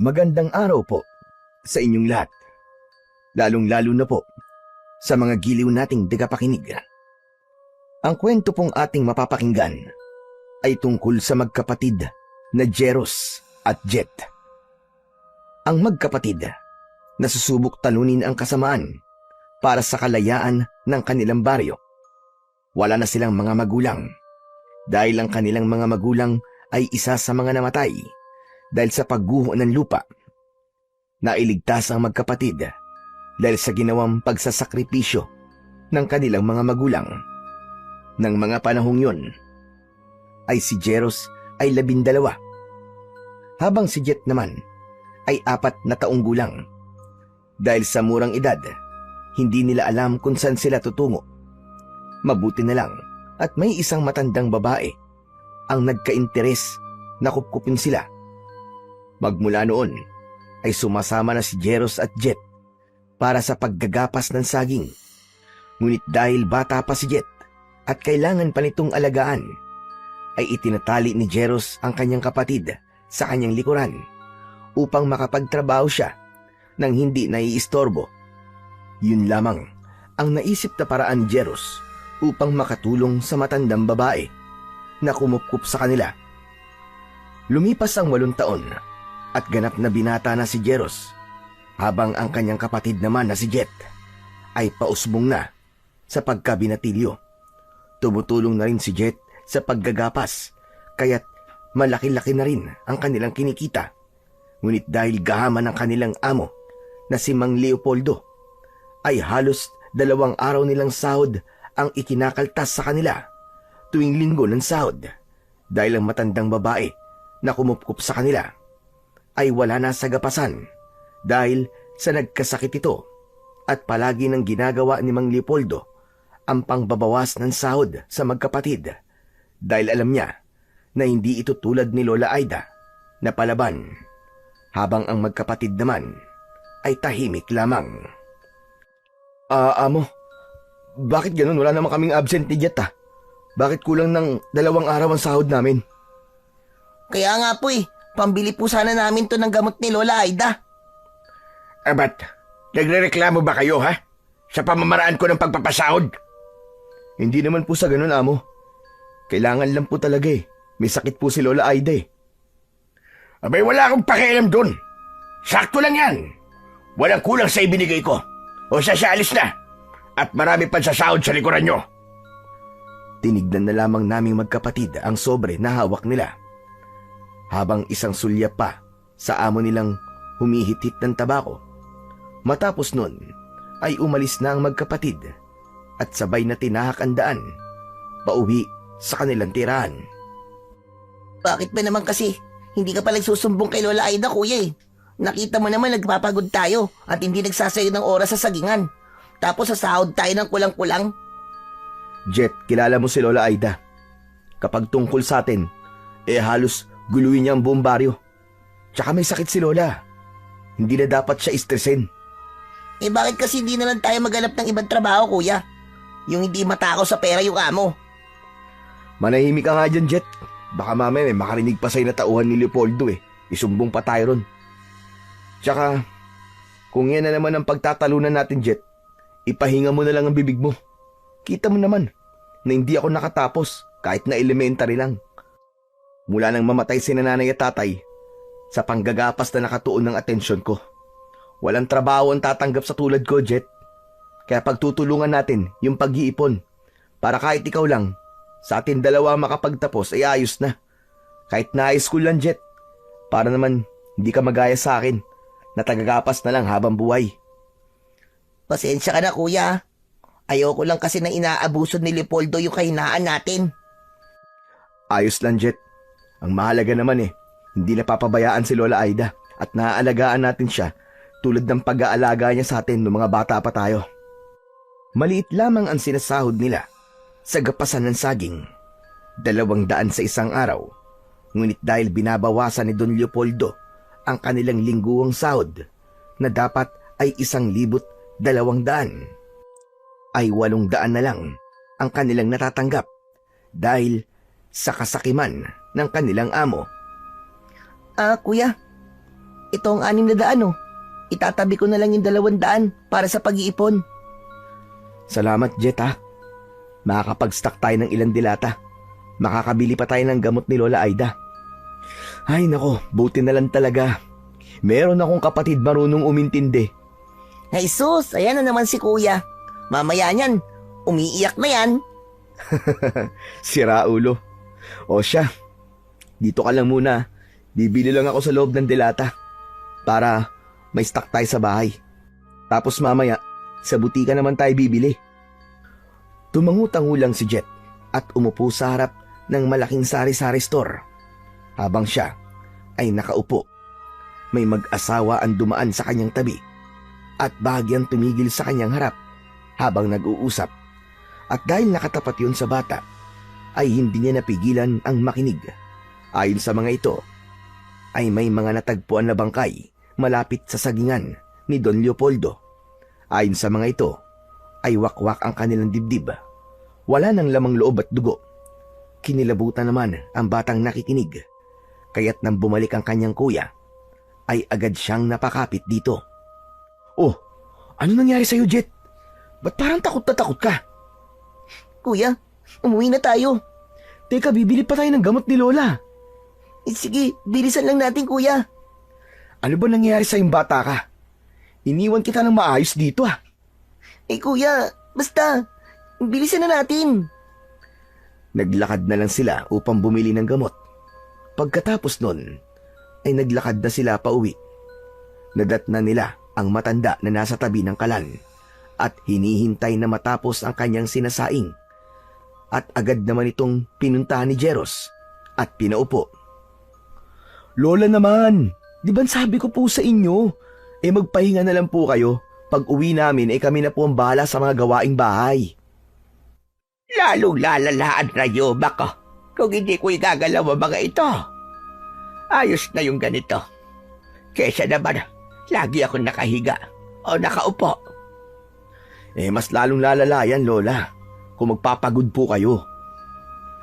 Magandang araw po sa inyong lahat, lalong-lalo na po sa mga giliw nating tagapakinig. Ang kwento pong ating mapapakinggan ay tungkol sa magkapatid na Jeros at Jet. Ang magkapatid na susubok talunin ang kasamaan para sa kalayaan ng kanilang baryo. Wala na silang mga magulang dahil ang kanilang mga magulang ay isa sa mga namatay dahil sa pagguho ng lupa. Nailigtas ang magkapatid dahil sa ginawang pagsasakripisyo ng kanilang mga magulang. Nang mga panahong yun, ay si Jeros ay 12, habang si Jet naman ay 4 na taong gulang. Dahil sa murang edad, hindi nila alam kung saan sila tutungo. Mabuti na lang at may isang matandang babae ang nagka-interes na kupkupin sila. Magmula noon ay sumasama na si Jeros at Jet para sa paggagapas ng saging. Ngunit dahil bata pa si Jet at kailangan pa nitong alagaan, ay itinatali ni Jeros ang kanyang kapatid sa kanyang likuran upang makapagtrabaho siya nang hindi naiistorbo. Yun lamang ang naisip na paraan ni Jeros upang makatulong sa matandang babae na kumupkup sa kanila. Lumipas ang 8 taon at ganap na binata na si Jeros, habang ang kanyang kapatid naman na si Jet ay pausbong na sa pagkabinatilyo. Tumutulong na rin si Jet sa paggagapas, kaya't malaki-laki na rin ang kanilang kinikita. Ngunit dahil gahaman ng kanilang amo na si Mang Leopoldo, ay halos 2 araw nilang sahod ang ikinakaltas sa kanila tuwing linggo ng sahod, dahil ang matandang babae na kumupkup sa kanila ay wala na sa gapasan dahil sa nagkasakit ito, at palagi nang ginagawa ni Mang Leopoldo ang pangbabawas ng sahod sa magkapatid dahil alam niya na hindi ito tulad ni Lola Aida na palaban, habang ang magkapatid naman ay tahimik lamang. Amo, bakit ganun? Wala naman kaming absent ni Jet Bakit kulang ng 2 araw ang sahod namin? Kaya nga po pambili po sana namin to ng gamot ni Lola Aida. Ba't nagrereklamo ba kayo, ha? Sa pamamaraan ko ng pagpapasahod? Hindi naman po sa ganun, amo. Kailangan lang po talaga May sakit po si Lola Aida Abay, wala akong pakialam dun. Sakto lang yan. Walang kulang sa ibinigay ko. O siya alis na. At marami pa sa sahod sa likuran nyo. Tinignan na lamang naming magkapatid ang sobre na hawak nila, habang isang sulyap pa sa amo nilang humihitit ng tabako. Matapos nun ay umalis na ang magkapatid at sabay na tinahak ang daan pauwi sa kanilang tirahan. Bakit ba naman kasi hindi ka pa nagsusumbong kay Lola Aida, kuya Nakita mo naman nagpapagod tayo at hindi nagsasayo ng oras sa sagingan. Tapos sa sahod tayo ng kulang-kulang. Jet, kilala mo si Lola Aida. Kapag tungkol sa atin, halos guluhin niya ang buong baryo. Tsaka may sakit si Lola. Hindi na dapat siya istresin. Bakit kasi hindi na lang tayo maghanap ng ibang trabaho, kuya? Yung hindi matakaw sa pera yung amo. Manahimik ka nga dyan, Jet. Baka mamaya may makarinig pa sa'yo na tauhan ni Leopoldo Isumbong pa tayo ron. Tsaka, kung yan na naman ang pagtatalunan natin, Jet, ipahinga mo na lang ang bibig mo. Kita mo naman na hindi ako nakatapos kahit na elementary lang. Mula nang mamatay si nanay at tatay, sa panggagapas na nakatuon ng atensyon ko. Walang trabaho ang tatanggap sa tulad ko, Jet. Kaya pagtutulungan natin yung pag-iipon para kahit ikaw lang, sa atin 2 makapagtapos ay ayos na. Kahit na high school lang, Jet. Para naman hindi ka magaya sa akin na tagagapas na lang habang buhay. Pasensya ka na, kuya. Ayoko lang kasi na inaabuso ni Leopoldo yung kahinaan natin. Ayos lang, Jet. Ang mahalaga naman hindi napapabayaan si Lola Aida at naaalagaan natin siya tulad ng pag-aalaga niya sa atin noong mga bata pa tayo. Maliit lamang ang sinasahod nila sa gapasan ng saging. 200 sa isang araw. Ngunit dahil binabawasan ni Don Leopoldo ang kanilang lingguang sahod na dapat ay 1,200, ay 800 na lang ang kanilang natatanggap dahil sa kasakiman ng kanilang amo. Kuya, ito ang 600 oh. Itatabi ko na lang yung 200 para sa pag-iipon. Salamat, Jet ha. Makakapag-stock tayo ng ilang dilata. Makakabili pa tayo ng gamot ni Lola Aida. Ay nako, buti na lang talaga. Meron akong kapatid marunong umintindi. Ay sus, ayan na naman si kuya. Mamaya niyan, umiiyak na yan. Sira ulo. O siya, dito ka lang muna. Bibili lang ako sa loob ng dilata para may stock tayo sa bahay. Tapos mamaya, sa butika naman tayo bibili. Tumangu-tangu lang si Jet at umupo sa harap ng malaking sari-sari store. Habang siya ay nakaupo, may mag-asawa ang dumaan sa kanyang tabi at bahagyang tumigil sa kanyang harap habang nag-uusap. At dahil nakatapat yun sa bata, ay hindi niya napigilan ang makinig. Ayon sa mga ito, ay may mga natagpuan na bangkay malapit sa sagingan ni Don Leopoldo. Ayon sa mga ito, ay wakwak ang kanilang dibdib. Wala nang lamang loob at dugo. Kinilabutan naman ang batang nakikinig, kaya't nang bumalik ang kanyang kuya, ay agad siyang napakapit dito. Oh, ano nangyari sa'yo, Jet? Ba't parang takot na takot ka? Kuya, umuwi na tayo. Teka, bibili pa tayo ng gamot ni Lola. Sige, bilisan lang natin kuya. Ano ba nangyari sa'yong bata ka? Iniwan kita ng maayos dito ah. Kuya, basta, bilisan na natin. Naglakad na lang sila upang bumili ng gamot. Pagkatapos nun, ay naglakad na sila pauwi. Nadatna nila ang matanda na nasa tabi ng kalan at hinihintay na matapos ang kanyang sinasaing. At agad naman itong pinuntahan ni Jeros at pinaupo. Lola naman, di ba sabi ko po sa inyo, magpahinga na lang po kayo. Pag uwi namin kami na po ang bahala sa mga gawaing bahay. Lalong lalalaan na yuba ko kung hindi ko igagalaw ang mga ito. Ayos na yung ganito. Kesa naman, lagi akong nakahiga o nakaupo. Mas lalong lalala yan, Lola, kung magpapagod po kayo.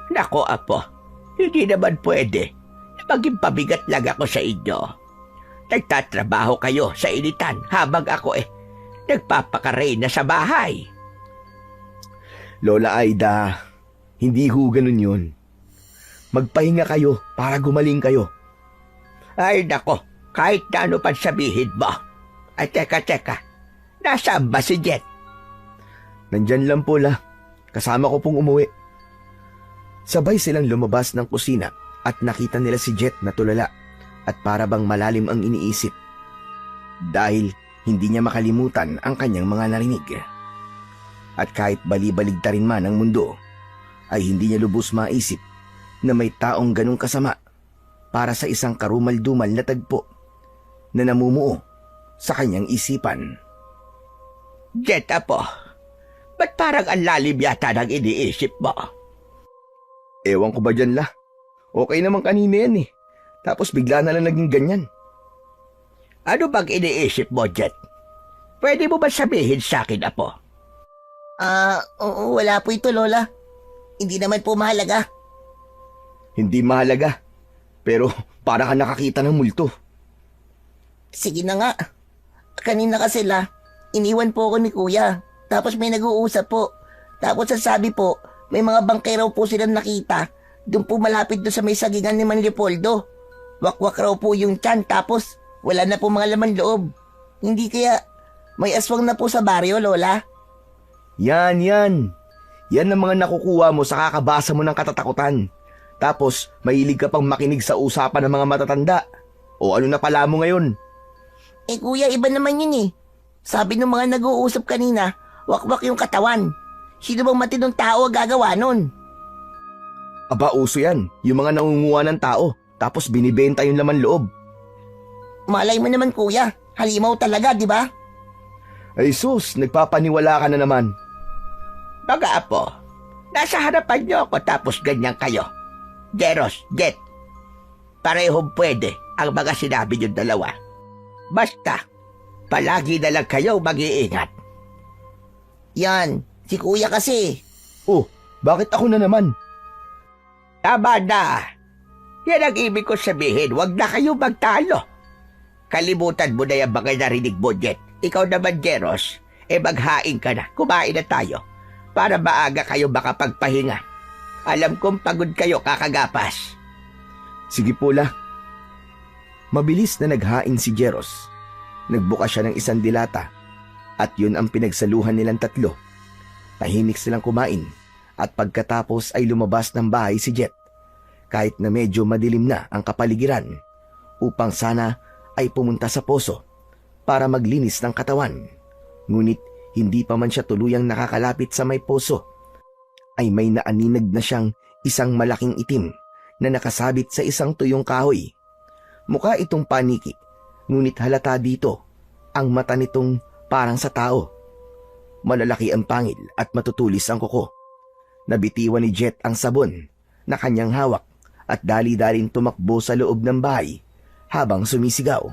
Nako, Apo, hindi naman pwede na maging pabigat lang ako sa inyo. Nagtatrabaho kayo sa initan habang ako nagpapakarey na sa bahay. Lola Aida, hindi ho ganun yun. Magpahinga kayo para gumaling kayo. Ay nako, kahit na ano pang sabihin mo. Ay teka, nasaan ba si Jet? Nandyan lang po la, kasama ko pong umuwi. Sabay silang lumabas ng kusina at nakita nila si Jet na tulala at para bang malalim ang iniisip. Dahil hindi niya makalimutan ang kanyang mga narinig. At kahit balibaligta rin man ang mundo, ay hindi niya lubos maisip na may taong ganong kasama para sa isang karumal-dumal na tagpo na namumuo sa kanyang isipan. Jet, Apo, ba't parang ang lalim yata ng iniisip mo? Ewan ko ba dyan la? Okay naman kanina yan Tapos bigla na lang naging ganyan. Ano bang iniisip mo, Jet? Pwede mo ba sabihin sa akin, Apo? Oo, wala po ito, Lola. Hindi naman po mahalaga. Hindi mahalaga, pero para ka nakakita ng multo. Sige na nga. Kanina kasi iniwan po ako ni Kuya. Tapos may nag-uusap po. Tapos sasabi po, may mga bangkay raw po silang nakita. Doon po malapit doon sa may sagingan ni Man Leopoldo. Wakwak raw po yung tiyan, tapos wala na po mga laman loob. Hindi kaya may aswang na po sa baryo, Lola? Yan. Yan ang mga nakukuha mo sa kakabasa mo ng katatakutan. Tapos, mahilig ka pang makinig sa usapan ng mga matatanda. O ano na pala mo ngayon? Kuya, iba naman yun Sabi ng mga nag-uusap kanina, wakwak yung katawan. Sino bang matinong tao ang gagawa nun? Aba, uso yan. Yung mga nangunguha ng tao, tapos binibenta yung laman loob. Malay mo naman, Kuya. Halimaw talaga, di ba? Ay sus, nagpapaniwala ka na naman. Baga, Apo, nasa harapan niyo ako tapos ganyan kayo. Jeros, Jet, parehong pwede ang mga sinabi niyong dalawa. Basta, palagi na lang kayo mag-iingat. Yan, si Kuya kasi. Oh, bakit ako na naman? Tama na. Yan ang ibig ko sabihin, huwag na kayo magtalo. Kalimutan mo na yung mga narinig mo, Jet. Ikaw naman, Jeros, maghain ka na. Kumain na tayo. Para maaga kayo makapagpahinga. Alam kong pagod kayo kakagapas. Sige po la. Mabilis na naghain si Jeros. Nagbukas siya ng isang dilata at yun ang pinagsaluhan nilang tatlo. Tahimik silang kumain at pagkatapos ay lumabas ng bahay si Jet kahit na medyo madilim na ang kapaligiran upang sana ay pumunta sa poso para maglinis ng katawan. Ngunit hindi pa man siya tuluyang nakakalapit sa may poso ay may naaninag na siyang isang malaking itim na nakasabit sa isang tuyong kahoy. Mukha itong paniki, ngunit halata dito ang mata nitong parang sa tao. Malalaki ang pangil at matutulis ang kuko. Nabitiwan ni Jet ang sabon na kanyang hawak at dali-daling tumakbo sa loob ng bahay habang sumisigaw.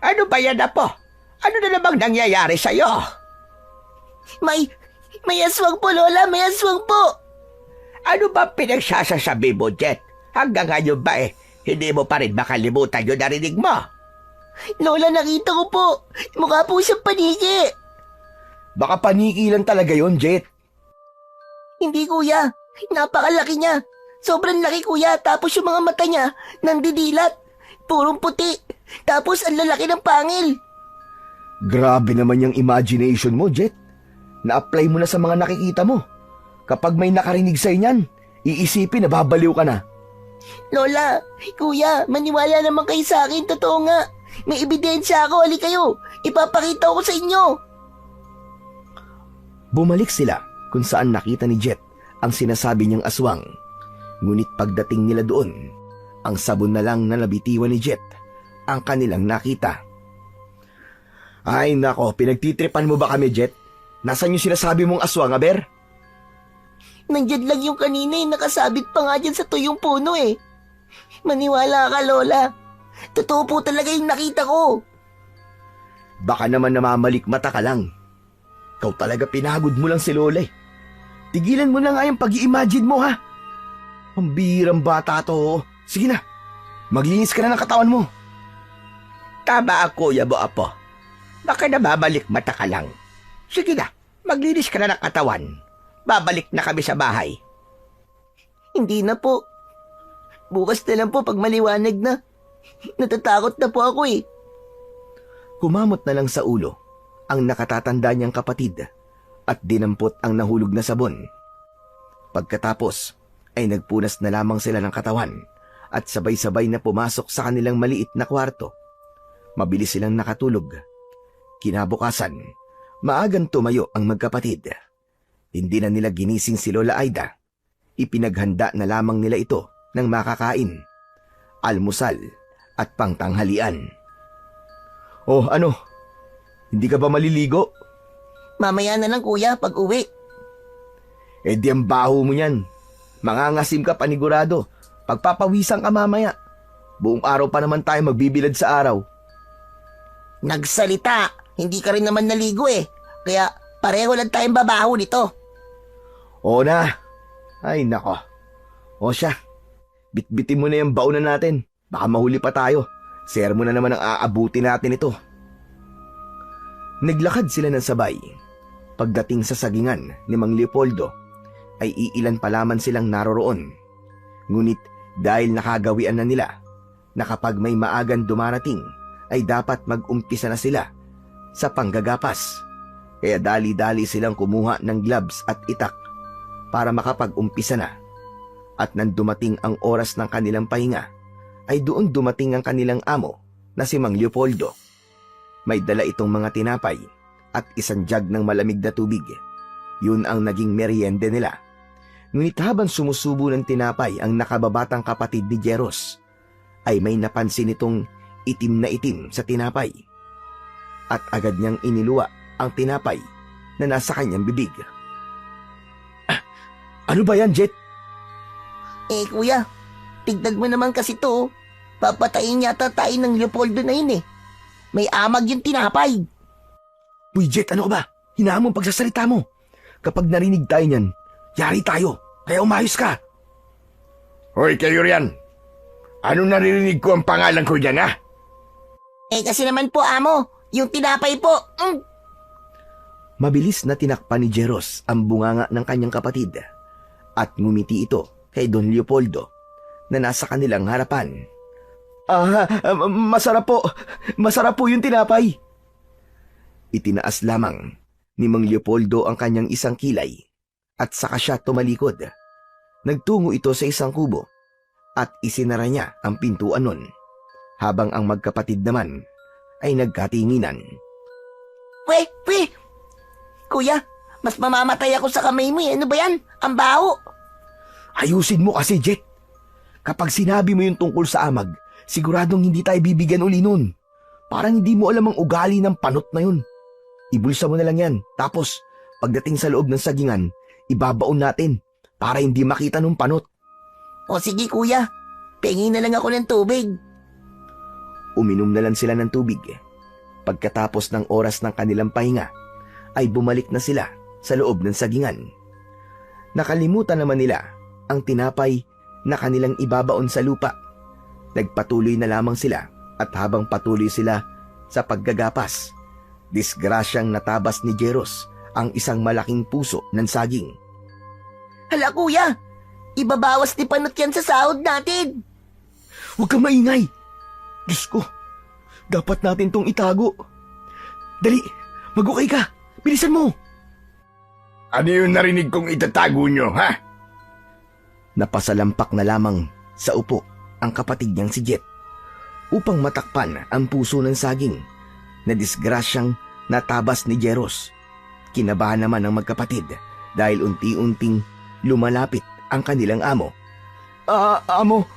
Ano ba yan, Apo? Ano na namang nangyayari sa'yo? May aswang po, Lola, may aswang po. Ano ba pinagsasasabi mo, Jet? Hanggang ngayon ba hindi mo pa rin makalimutan yung narinig mo? Lola, nakita ko po. Mukha po siyang paniki. Baka paniki lang talaga yon, Jet. Hindi, kuya. Napakalaki niya. Sobrang laki, kuya. Tapos yung mga mata niya, nandidilat. Purong puti. Tapos ang lalaki ng pangil. Grabe naman yung imagination mo, Jet. Na-apply mo na sa mga nakikita mo. Kapag may nakarinig sa inyan, iisipin na babaliw ka na. Lola, kuya, maniwala naman kayo sa akin. Totoo nga. May ebidensya ako. Hali kayo. Ipapakita ko sa inyo. Bumalik sila kung saan nakita ni Jet ang sinasabi niyang aswang. Ngunit pagdating nila doon, ang sabon na lang na nabitiwan ni Jet ang kanilang nakita. Ay nako, pinagtitripan mo ba kami, Jet? Nasaan yung sinasabi mong aswang, Aber? Nandyan lang yung kanina nakasabit pa nga dyan sa tuyong puno eh. Maniwala ka, Lola. Totoo po talaga yung nakita ko. Baka naman namamalik mata ka lang. Ikaw talaga pinagod mo lang si Lola eh. Tigilan mo na nga yung pag-i-imagine mo, ha? Ang birang bata to. Sige na, maglinis ka na ng katawan mo. Tama ang kuya mo, Apo. Baka namamalik mata ka lang. Sige na, maglinis ka na ng katawan. Babalik na kami sa bahay. Hindi na po. Bukas na lang po pag maliwanag na. Natatakot na po ako eh. Kumamot na lang sa ulo ang nakatatanda niyang kapatid at dinampot ang nahulog na sabon. Pagkatapos ay nagpunas na lamang sila ng katawan at sabay-sabay na pumasok sa kanilang maliit na kwarto. Mabilis silang nakatulog. Kinabukasan, maagang tumayo ang magkapatid. Hindi na nila ginising si Lola Aida. Ipinaghanda na lamang nila ito ng makakain, almusal at pangtanghalian. Oh, ano? Hindi ka ba maliligo? Mamaya na lang, kuya, pag uwi. Eh di ang baho mo yan. Mangangasim ka panigurado. Pagpapawisan ka mamaya. Buong araw pa naman tayo magbibilad sa araw. Nagsalita. Hindi ka rin naman naligo eh. Kaya pareho lang tayong babaho nito. Oo na. Ay nako. O siya. Bitbitin mo na yung baon na natin. Baka mahuli pa tayo. Sermon na naman ang aabuti natin ito. Naglakad sila ng sabay. Pagdating sa sagingan ni Mang Leopoldo, ay iilan pa lamang silang naroroon. Ngunit dahil nakagawian na nila na kapag may maagang dumarating ay dapat mag-umpisa na sila sa panggagapas. Kaya dali-dali silang kumuha ng gloves at itak para makapag-umpisa na. At nang dumating ang oras ng kanilang pahinga, ay doon dumating ang kanilang amo na si Mang Leopoldo. May dala itong mga tinapay at isang jug ng malamig na tubig. Yun ang naging meriende nila. Ngunit habang sumusubo ng tinapay ang nakababatang kapatid ni Jeros, ay may napansin itong itim na itim sa tinapay. At agad niyang iniluwa ang tinapay na nasa kanyang bibig. Ano ba yan, Jet? Eh, kuya, tignan mo naman kasi to. Papatayin yata tayo ng Leopoldo na yun eh. May amag yung tinapay. Uy, Jet, ano ka ba? Hinahamon pagsasalita mo. Kapag narinig tayo niyan, yari tayo. Kaya umayos ka. Hoy kayo riyan. Ano naririnig ko ang pangalan ko dyan, ha? Kasi naman po, amo, yung tinapay po. Mabilis na tinakpan ni Jeros ang bunganga ng kanyang kapatid at ngumiti ito kay Don Leopoldo na nasa kanilang harapan. Masarap po. Masarap po yung tinapay. Itinaas lamang ni Mang Leopoldo ang kanyang isang kilay at saka siya tumalikod. Nagtungo ito sa isang kubo at isinara niya ang pintuan nun habang ang magkapatid naman ay nagkatinginan. Pwe! Kuya, mas mamamatay ako sa kamay mo eh. Ano ba yan? Ang baho. Ayusin mo kasi, Jet. Kapag sinabi mo yung tungkol sa amag, siguradong hindi tayo bibigyan uli nun. Parang hindi mo alam ang ugali ng panot na yun. Ibulsa mo na lang yan. Tapos, pagdating sa loob ng sagingan, ibabaon natin para hindi makita ng panot. O sige kuya, pengin na lang ako ng tubig. Uminom na lang sila ng tubig. Pagkatapos ng oras ng kanilang pahinga, ay bumalik na sila sa loob ng sagingan. Nakalimutan naman nila ang tinapay na kanilang ibabaon sa lupa. Nagpatuloy na lamang sila at habang patuloy sila sa paggagapas, disgrasyang natabas ni Jeros ang isang malaking puso ng saging. Hala kuya, ibabawas ni Panot yan sa sahod natin. Huwag kang maingay! Diyos ko, dapat natin tong itago. Dali, mag-okay ka! Bilisan mo! Ano yung narinig kong itatago nyo, ha? Napasalampak na lamang sa upo ang kapatid niyang si Jet upang matakpan ang puso ng saging na disgrasyang natabas ni Jeros. Kinabahan naman ang magkapatid dahil unti-unting lumalapit ang kanilang amo. Amo,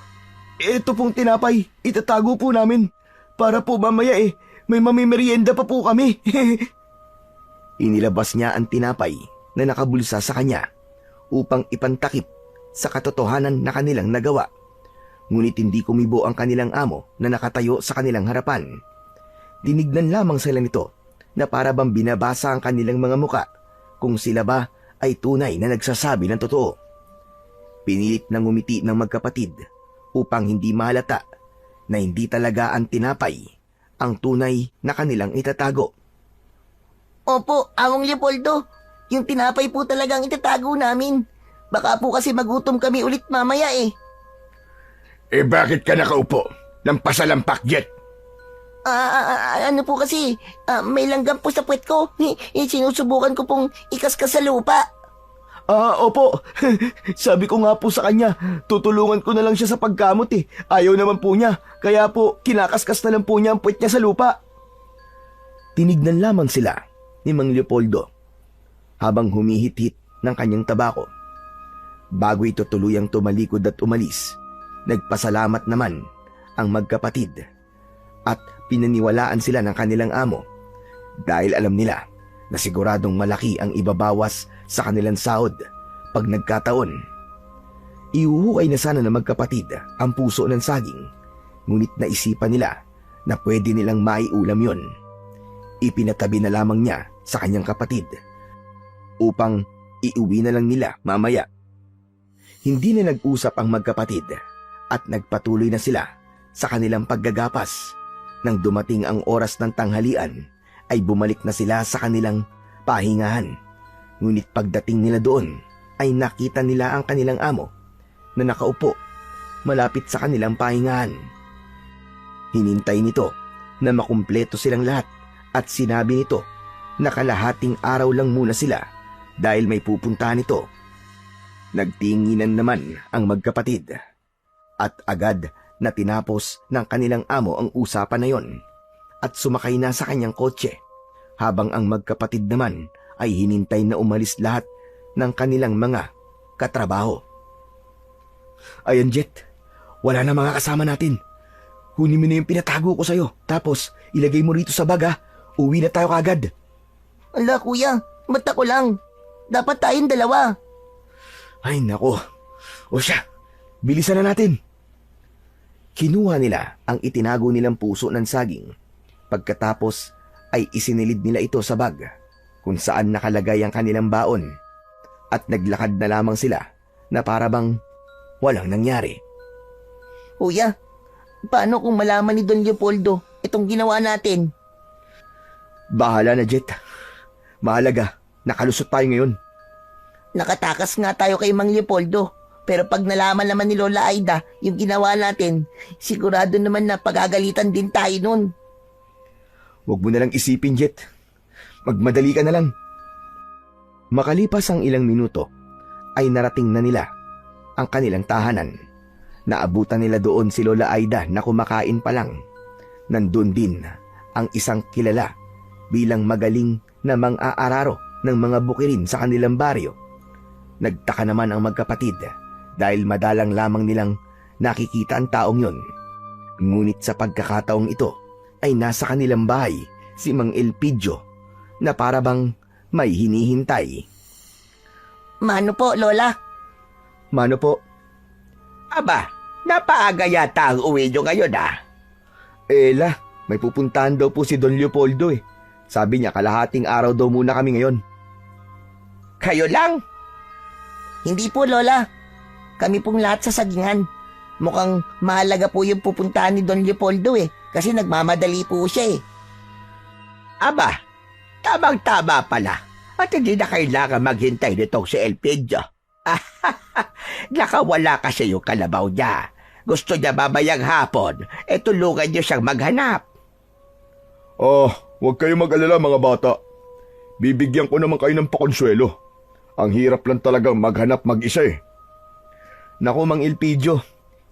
ito pong tinapay, itatago po namin para po mamaya may mamimerienda pa po kami. Inilabas niya ang tinapay na nakabulsa sa kanya upang ipantakip sa katotohanan na kanilang nagawa. Ngunit hindi kumibo ang kanilang amo na nakatayo sa kanilang harapan. Dinignan lamang sila nito na para bang binabasa ang kanilang mga muka kung sila ba ay tunay na nagsasabi ng totoo. Pinilit na ngumiti ng magkapatid upang hindi mahalata na hindi talaga ang tinapay ang tunay na kanilang itatago. Opo, Among Leopoldo, yung tinapay po talagang itatago namin. Baka po kasi magutom kami ulit mamaya eh. Bakit ka nakaupo? Lampasalampak, Jet. Ano po kasi, may langgam po sa puwet ko. Sinusubukan ko pong ikaskas sa lupa. Opo. Sabi ko nga po sa kanya, tutulungan ko na lang siya sa pagkamot eh. Ayaw naman po niya, kaya po kinakaskas na lang po niya ang puwet niya sa lupa. Tinignan lamang sila ni Mang Leopoldo habang humihit-hit ng kanyang tabako. Bago ito tuluyang tumalikod at umalis, nagpasalamat naman ang magkapatid at pinaniwalaan sila ng kanilang amo dahil alam nila na siguradong malaki ang ibabawas sa kanilang sahod pag nagkataon. Iuhukay na sana ng magkapatid ang puso ng saging, ngunit naisipan nila na pwede nilang maiulam yon. Ipinatabi na lamang niya sa kanyang kapatid upang iuwi na lang nila mamaya. Hindi na nag-usap ang magkapatid at nagpatuloy na sila sa kanilang paggagapas. Nang dumating ang oras ng tanghalian, ay bumalik na sila sa kanilang pahingahan. Ngunit pagdating nila doon, ay nakita nila ang kanilang amo na nakaupo malapit sa kanilang pahingahan. Hinintay nito na makumpleto silang lahat at sinabi nito na kalahating araw lang muna sila dahil may pupuntahan ito. Nagtinginan naman ang magkapatid at agad na tinapos ng kanilang amo ang usapan na yon at sumakay na sa kanyang kotse habang ang magkapatid naman ay hinintay na umalis lahat ng kanilang mga katrabaho. Ayan, Jet, wala na mga kasama natin. Kunin mo na yung pinatago ko sa'yo, tapos ilagay mo rito sa bag ha. Uwi na tayo kagad. Ala kuya, mata ko lang. Dapat tayong dalawa. Ay nako, o siya, bilisan na natin. Kinuha nila ang itinago nilang puso ng saging. Pagkatapos ay isinilid nila ito sa bag kung saan nakalagay ang kanilang baon at naglakad na lamang sila na para bang walang nangyari. Kuya, paano kung malaman ni Don Leopoldo itong ginawa natin? Bahala na, Jet. Mahalaga, nakalusot tayo ngayon. Nakatakas nga tayo kay Mang Leopoldo. Pero pag nalaman naman ni Lola Aida yung ginawa natin, sigurado naman na pagagalitan din tayo nun. Huwag mo na lang isipin, Jet. Magmadali ka na lang. Makalipas ang ilang minuto, ay narating na nila ang kanilang tahanan. Naabutan nila doon si Lola Aida na kumakain pa lang. Nandun din ang isang kilala bilang magaling na mang-aararo ng mga bukirin sa kanilang baryo. Nagtaka naman ang magkapatid dahil madalang lamang nilang nakikita ang taong yon. Ngunit sa pagkakataong ito ay nasa kanilang bahay si Mang Elpidio na parabang may hinihintay. Mano po, Lola? Mano po? Aba, napaaga yata ang uwi nyo ngayon Ela, may pupuntahan daw po si Don Leopoldo eh. Sabi niya kalahating araw daw muna kami ngayon. Kayo lang? Hindi po, Lola. Kami pong lahat sa sagingan. Mukhang mahalaga po yung pupuntahan ni Don Leopoldo kasi nagmamadali po siya Aba, tamang-tama pala. At hindi na kailangan maghintay nitong si Elpidio. Nakawala kasi yung kalabaw niya. Gusto niya mamayang hapon, tulungan niyo siyang maghanap. Huwag kayo mag-alala mga bata. Bibigyan ko naman kayo ng pakonsuelo. Ang hirap lang talagang maghanap mag-isa Naku, Mang Elpidio,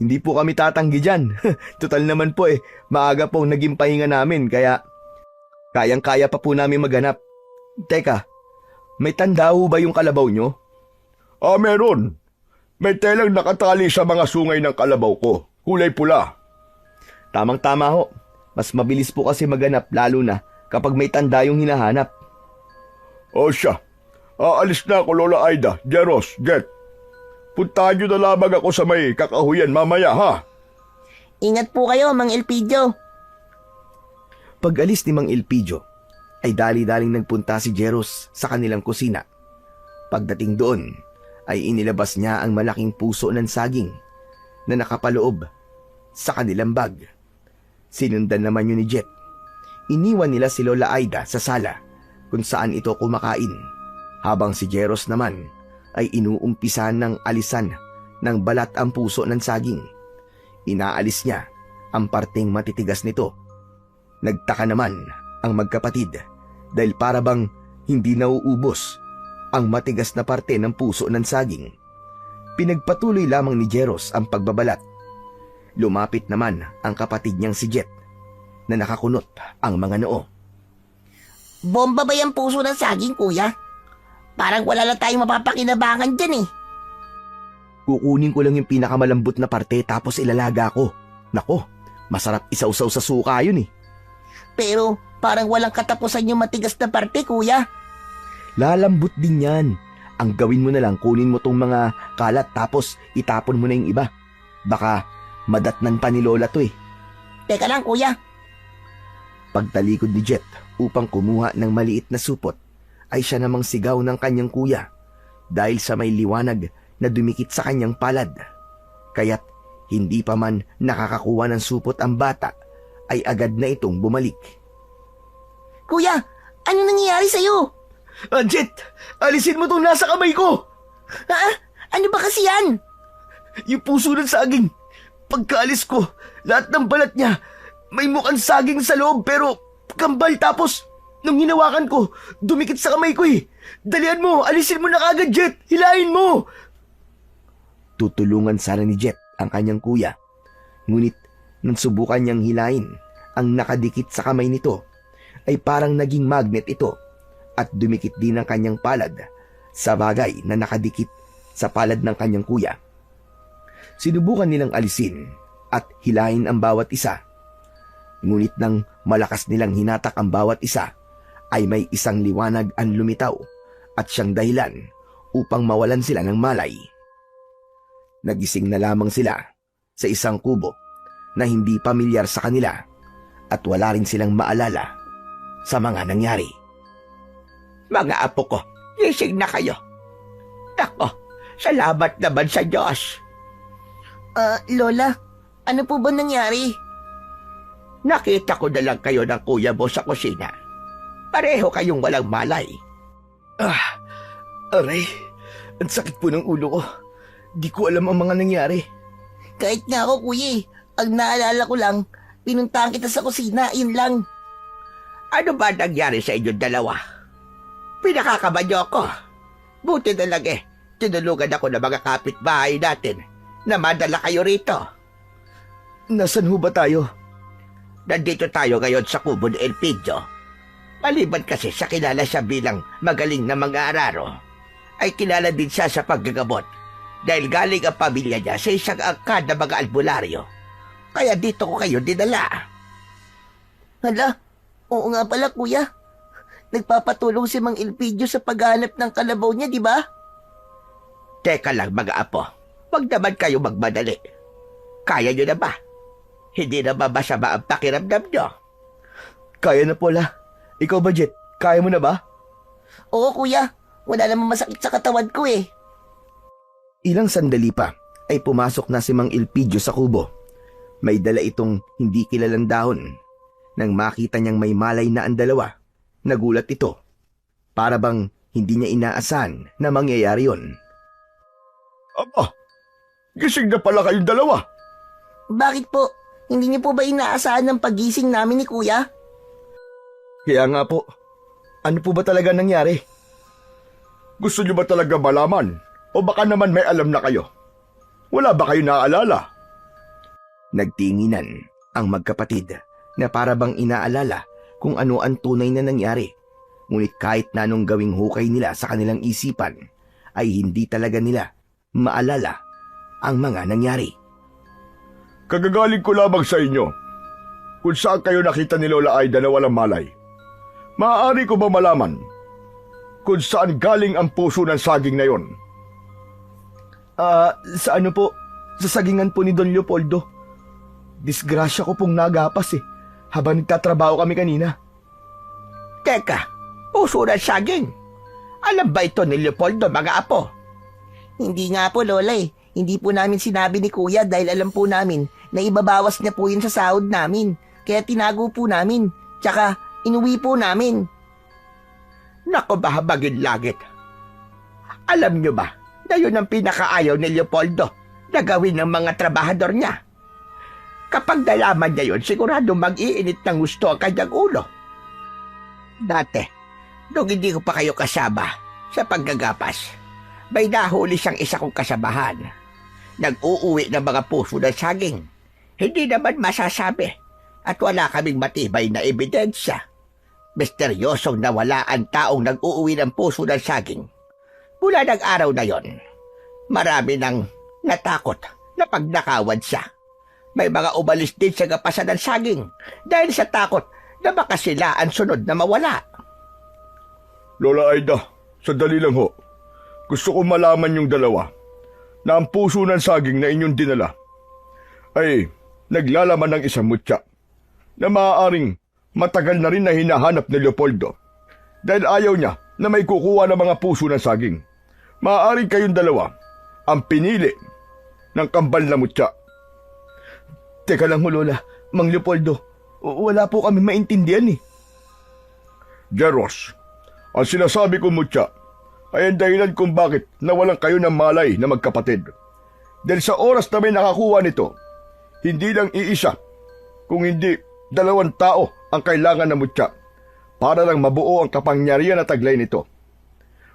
hindi po kami tatanggi dyan. Total naman po maaga po naging pahinga namin kaya kayang-kaya pa po namin maghanap. Teka, may tanda ho ba yung kalabaw nyo? Meron. May telang nakatali sa mga sungay ng kalabaw ko. Kulay pula. Tamang-tama ho. Mas mabilis po kasi maghanap lalo na kapag may tanda yung hinahanap. Siya. Aalis na ako, Lola Aida, Jeros, Jet. Puntahan nyo na lamang ako sa may kakahuyan mamaya, ha? Ingat po kayo, Mang Elpidio. Pag-alis ni Mang Elpidio, ay dali-daling nagpunta si Jeros sa kanilang kusina. Pagdating doon, ay inilabas niya ang malaking puso ng saging na nakapaloob sa kanilang bag. Sinundan naman yun ni Jet. Iniwan nila si Lola Aida sa sala kung saan ito kumakain, habang si Jeros naman ay inuumpisan ng alisan ng balat ang puso ng saging. Inaalis niya ang parteng matitigas nito. Nagtaka naman ang magkapatid dahil parabang hindi nauubos ang matigas na parte ng puso ng saging. Pinagpatuloy lamang ni Jeros ang pagbabalat. Lumapit naman ang kapatid niyang si Jet na nakakunot ang mga noo. Bomba ba yung puso ng saging, kuya? Parang wala lang tayong mapapakinabangan dyan Kukunin ko lang yung pinakamalambot na parte tapos ilalaga ko. Nako, masarap isausaw sa suka yun Pero parang walang katapusan yung matigas na parte, kuya. Lalambot din yan. Ang gawin mo na lang, kunin mo tong mga kalat tapos itapon mo na yung iba. Baka madatnan pa ni Lola to Teka lang, kuya. Pagtalikod ni Jet upang kumuha ng maliit na supot, ay siya namang sigaw ng kanyang kuya dahil sa may liwanag na dumikit sa kanyang palad. Kaya't hindi pa man nakakakuha ng supot ang bata, ay agad na itong bumalik. Kuya, ano nangyayari sa'yo? Jet! Alisin mo tong nasa kamay ko! Ha? Ano ba kasi yan? Yung puso ng saging. Pagkaalis ko, lahat ng balat niya, may mukhang saging sa loob pero kambal tapos nung hinawakan ko, dumikit sa kamay ko Dalian mo, alisin mo na kagad, Jet! Hilahin mo! Tutulungan sana ni Jet ang kanyang kuya. Ngunit nang subukan niyang hilahin ang nakadikit sa kamay nito, ay parang naging magnet ito at dumikit din ang kanyang palad sa bagay na nakadikit sa palad ng kanyang kuya. Sinubukan nilang alisin at hilahin ang bawat isa. Ngunit nang malakas nilang hinatak ang bawat isa, ay may isang liwanag ang lumitaw at siyang dahilan upang mawalan sila ng malay. Nagising na lamang sila sa isang kubo na hindi pamilyar sa kanila at wala rin silang maalala sa mga nangyari. Mga apo ko, gising na kayo. Nako, salamat naman sa Diyos. Lola, ano po ba nangyari? Nakita ko na lang kayo ng kuya mo sa kusina. Pareho kayong walang malay. Aray, ang sakit po ng ulo ko. Di ko alam ang mga nangyari. Kahit nga ako, kuya eh. Ang naalala ko lang, pinuntahan kita sa kusina, yun lang. Ano ba nangyari sa inyong dalawa? Pinakakaban niyo ako. Buti na lang tinulungan ako ng mga kapitbahay natin na madala kayo rito. Nasaan ho ba tayo? Nandito tayo ngayon sa kubo ni Elpidio. Maliban kasi sa kilala siya bilang magaling na mag-aararo, ay kilala din siya sa paggagamot dahil galing ang pamilya niya sa isang angkan na mga albularyo. Kaya dito ko kayo dinala. Hala, oo nga pala, kuya. Nagpapatulong si Mang Elpidio sa paghanap ng kalabaw niya, di ba? Teka lang mga apo, wag naman kayo magmadali. Kaya nyo na ba? Hindi na ba masama ang pakiramdam nyo? Kaya na po la. Ikaw ba, Jet? Kaya mo na ba? Oo, kuya. Wala namang masakit sa katawan ko eh. Ilang sandali pa ay pumasok na si Mang Elpidio sa kubo. May dala itong hindi kilalang dahon. Nang makita niyang may malay na ang dalawa, nagulat ito. Para bang hindi niya inaasahan na mangyayari yon. Aba, gising na pala kayong dalawa. Bakit po? Hindi niyo po ba inaasahan ng pagising namin ni kuya? Kaya nga po, ano po ba talaga nangyari? Gusto niyo ba talaga malaman? O baka naman may alam na kayo? Wala ba kayo naaalala? Nagtinginan ang magkapatid na para bang inaalala kung ano ang tunay na nangyari. Ngunit kahit na anong gawing hukay nila sa kanilang isipan, ay hindi talaga nila maalala ang mga nangyari. Kagagaling ko lamang sa inyo. Kung saan kayo nakita ni Lola Aida na walang malay. Maaari ko ba malaman kung saan galing ang puso ng saging na yon? Sa ano po? Sa sagingan po ni Don Leopoldo. Disgrasya ko pong nagapas habang nagtatrabaho kami kanina. Teka, puso ng saging. Alam ba ito ni Leopoldo, mga apo? Hindi nga po, Lola eh. Hindi po namin sinabi ni kuya dahil alam po namin na ibabawas niya po yun sa sahod namin. Kaya tinago po namin. Tsaka inuwi po namin. Nako bahabagin langit. Alam nyo ba na yun ang pinakaayaw ni Leopoldo na gawin ng mga trabahador niya? Kapag nalaman niya yun, sigurado mag-iinit ng gusto ang kanyang ulo. Dati, nung hindi ko pa kayo kasama sa paggagapas, may nahuli siyang isa kong kasabahan. Nag-uuwi ng mga puso ng saging. Hindi naman masasabi at wala kaming matibay na ebidensya. Misteryosong nawala ang taong nag-uuwi ng puso ng saging. Mula ng araw na yon, marami nang natakot na pagnakawan siya. May mga umalis din sa gapasan ng saging dahil sa takot na baka sila ang sunod na mawala. Lola Aida, sandali lang ho. Gusto ko malaman yung dalawa na ang puso ng saging na inyong dinala ay naglalaman ng isang mutya na maaaring matagal na rin na hinahanap ni Leopoldo dahil ayaw niya na may kukuha ng mga puso ng saging. Maaaring kayong dalawa ang pinili ng kambal na mutya. Teka lang ho, Lola. Mang Leopoldo, wala po kami maintindihan Jeros, ang sinasabi kong mutya ay ang dahilan kung bakit nawalan kayo ng malay na magkapatid. Dahil sa oras na may nakakuha nito, hindi lang iisa, kung hindi 2 tao ang kailangan ng mutya para lang mabuo ang kapangyarihan na taglay nito.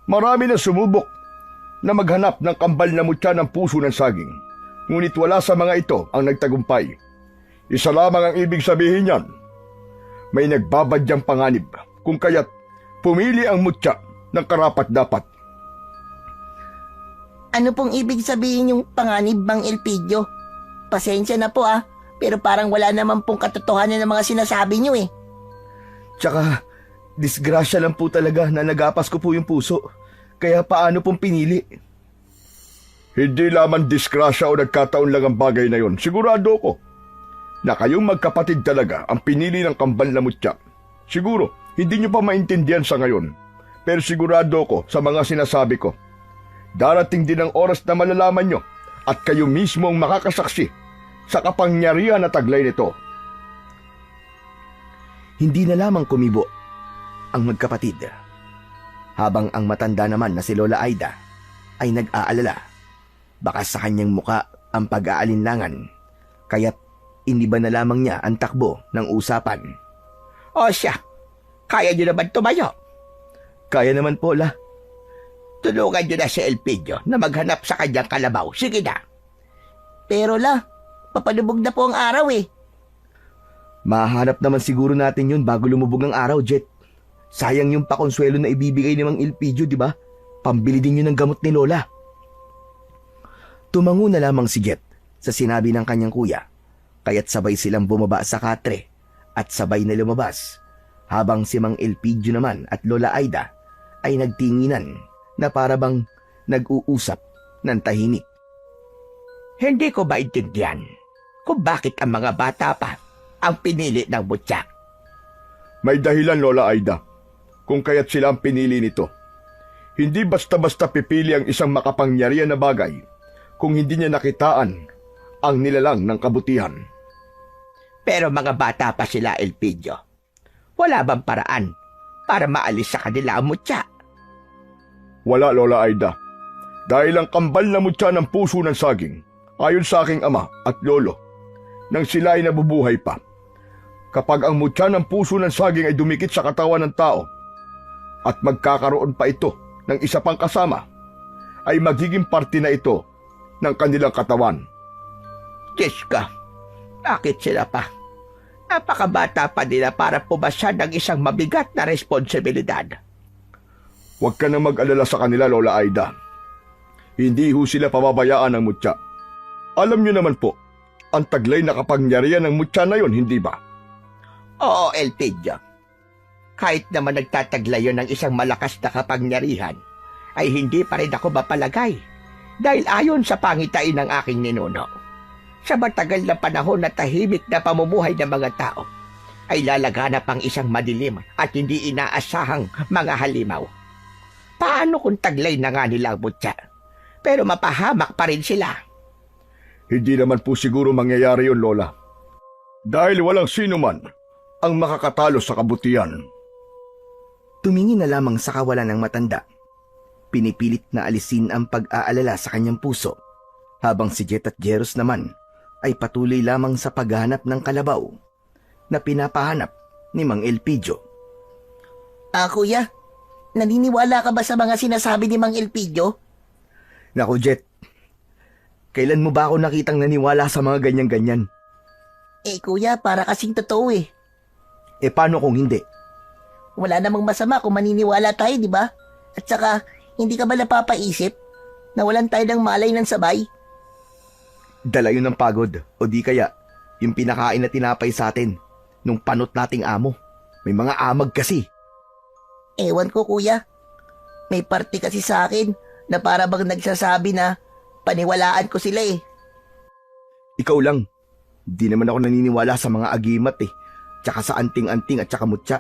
Marami na sumubok na maghanap ng kambal na mutya ng puso ng saging, ngunit wala sa mga ito ang nagtagumpay. Isa lamang ang ibig sabihin niyan. May nagbabadyang panganib kung kaya't pumili ang mutya ng karapat-dapat. Ano pong ibig sabihin yung panganib, Mang Elpidio? Pasensya na po pero parang wala naman pong katotohanan ng mga sinasabi niyo eh. Tsaka, disgrasya lang po talaga na nagapas ko po yung puso. Kaya paano pong pinili? Hindi lamang disgrasya o nagkataon lang ang bagay na yon. Sigurado ko na kayong magkapatid talaga ang pinili ng kambal na mutya. Siguro, hindi nyo pa maintindihan sa ngayon. Pero sigurado ko sa mga sinasabi ko. Darating din ang oras na malalaman nyo at kayo mismo ang makakasaksi sa kapangyarihan na taglay nito. Hindi na lamang kumibo ang magkapatid, habang ang matanda naman na si Lola Aida ay nag-aalala. Baka sa kanyang muka ang pag-aalinlangan, kaya't iniba na lamang niya ang takbo ng usapan. O siya, kaya niyo naman tumayo. Kaya naman po, La. Tulungan niyo na si Elpidio na maghanap sa kanyang kalabaw. Sige na. Pero la, papalubog na po ang araw eh. Mahanap naman siguro natin yun bago lumubog ang araw, Jet. Sayang yung pakonsuelo na ibibigay ni Mang Elpidio, di ba? Pambili din yun ng gamot ni Lola. Tumango na lamang si Jet sa sinabi ng kanyang kuya, kaya't sabay silang bumaba sa katre at sabay na lumabas, habang si Mang Elpidio naman at Lola Aida ay nagtinginan na parabang nag-uusap ng tahimik. Hindi ko maintindihan kung bakit ang mga bata pa ang pinili ng mutya. May dahilan, Lola Aida, kung kaya't sila ang pinili nito. Hindi basta-basta pipili ang isang makapangyarihan na bagay kung hindi niya nakitaan ang nilalang ng kabutihan. Pero mga bata pa sila, Elpidio. Wala bang paraan para maalis sa kanila ang mutya? Wala, Lola Aida. Dahil ang kambal na mutya ng puso ng saging, ayon sa aking ama at lolo, nang sila ay nabubuhay pa. Kapag ang mutya ng puso ng saging ay dumikit sa katawan ng tao at magkakaroon pa ito ng isa pang kasama, ay magiging parte na ito ng kanilang katawan. Diyos ka, bakit sila pa? Napakabata pa nila para pumasa ng isang mabigat na responsibilidad. Huwag ka nang mag-alala sa kanila, Lola Aida. Hindi ho sila pababayaan ng mutya. Alam niyo naman po, ang taglay na kapangyarihan ng mutya na yon, hindi ba? Oo, Elpidio. Kahit naman nagtataglayo ng isang malakas na kapangyarihan, ay hindi pa rin ako mapalagay dahil ayon sa pangitain ng aking ninuno. Sa matagal na panahon na tahimik na pamumuhay ng mga tao, ay lalaganap ang isang madilim at hindi inaasahang mga halimaw. Paano kung taglay na nga nila ang mutya, pero mapahamak pa rin sila? Hindi naman po siguro mangyayari yun, Lola. Dahil walang sino man ang makakatalo sa kabutihan. Tumingin na lamang sa kawalan ng matanda. Pinipilit na alisin ang pag-aalala sa kanyang puso, habang si Jet at Jeros naman ay patuloy lamang sa paghahanap ng kalabaw na pinapahanap ni Mang Elpidio. Kuya, naniniwala ka ba sa mga sinasabi ni Mang Elpidio? Naku, Jet, kailan mo ba ako nakitang naniwala sa mga ganyan-ganyan? Kuya, para kasing totoo eh. Paano kung hindi? Wala namang masama kung maniniwala tayo, di ba? At saka, hindi ka ba napapaisip na walan tayo ng malay ng sabay? Dala yun ng pagod, o di kaya yung pinakain na tinapay sa atin nung panot nating amo. May mga amag kasi. Ewan ko, kuya. May parte kasi sa akin na para bang nagsasabi na paniwalaan ko sila eh. Ikaw lang. Di naman ako naniniwala sa mga agimat eh. Tsaka sa anting-anting at tsaka mutya.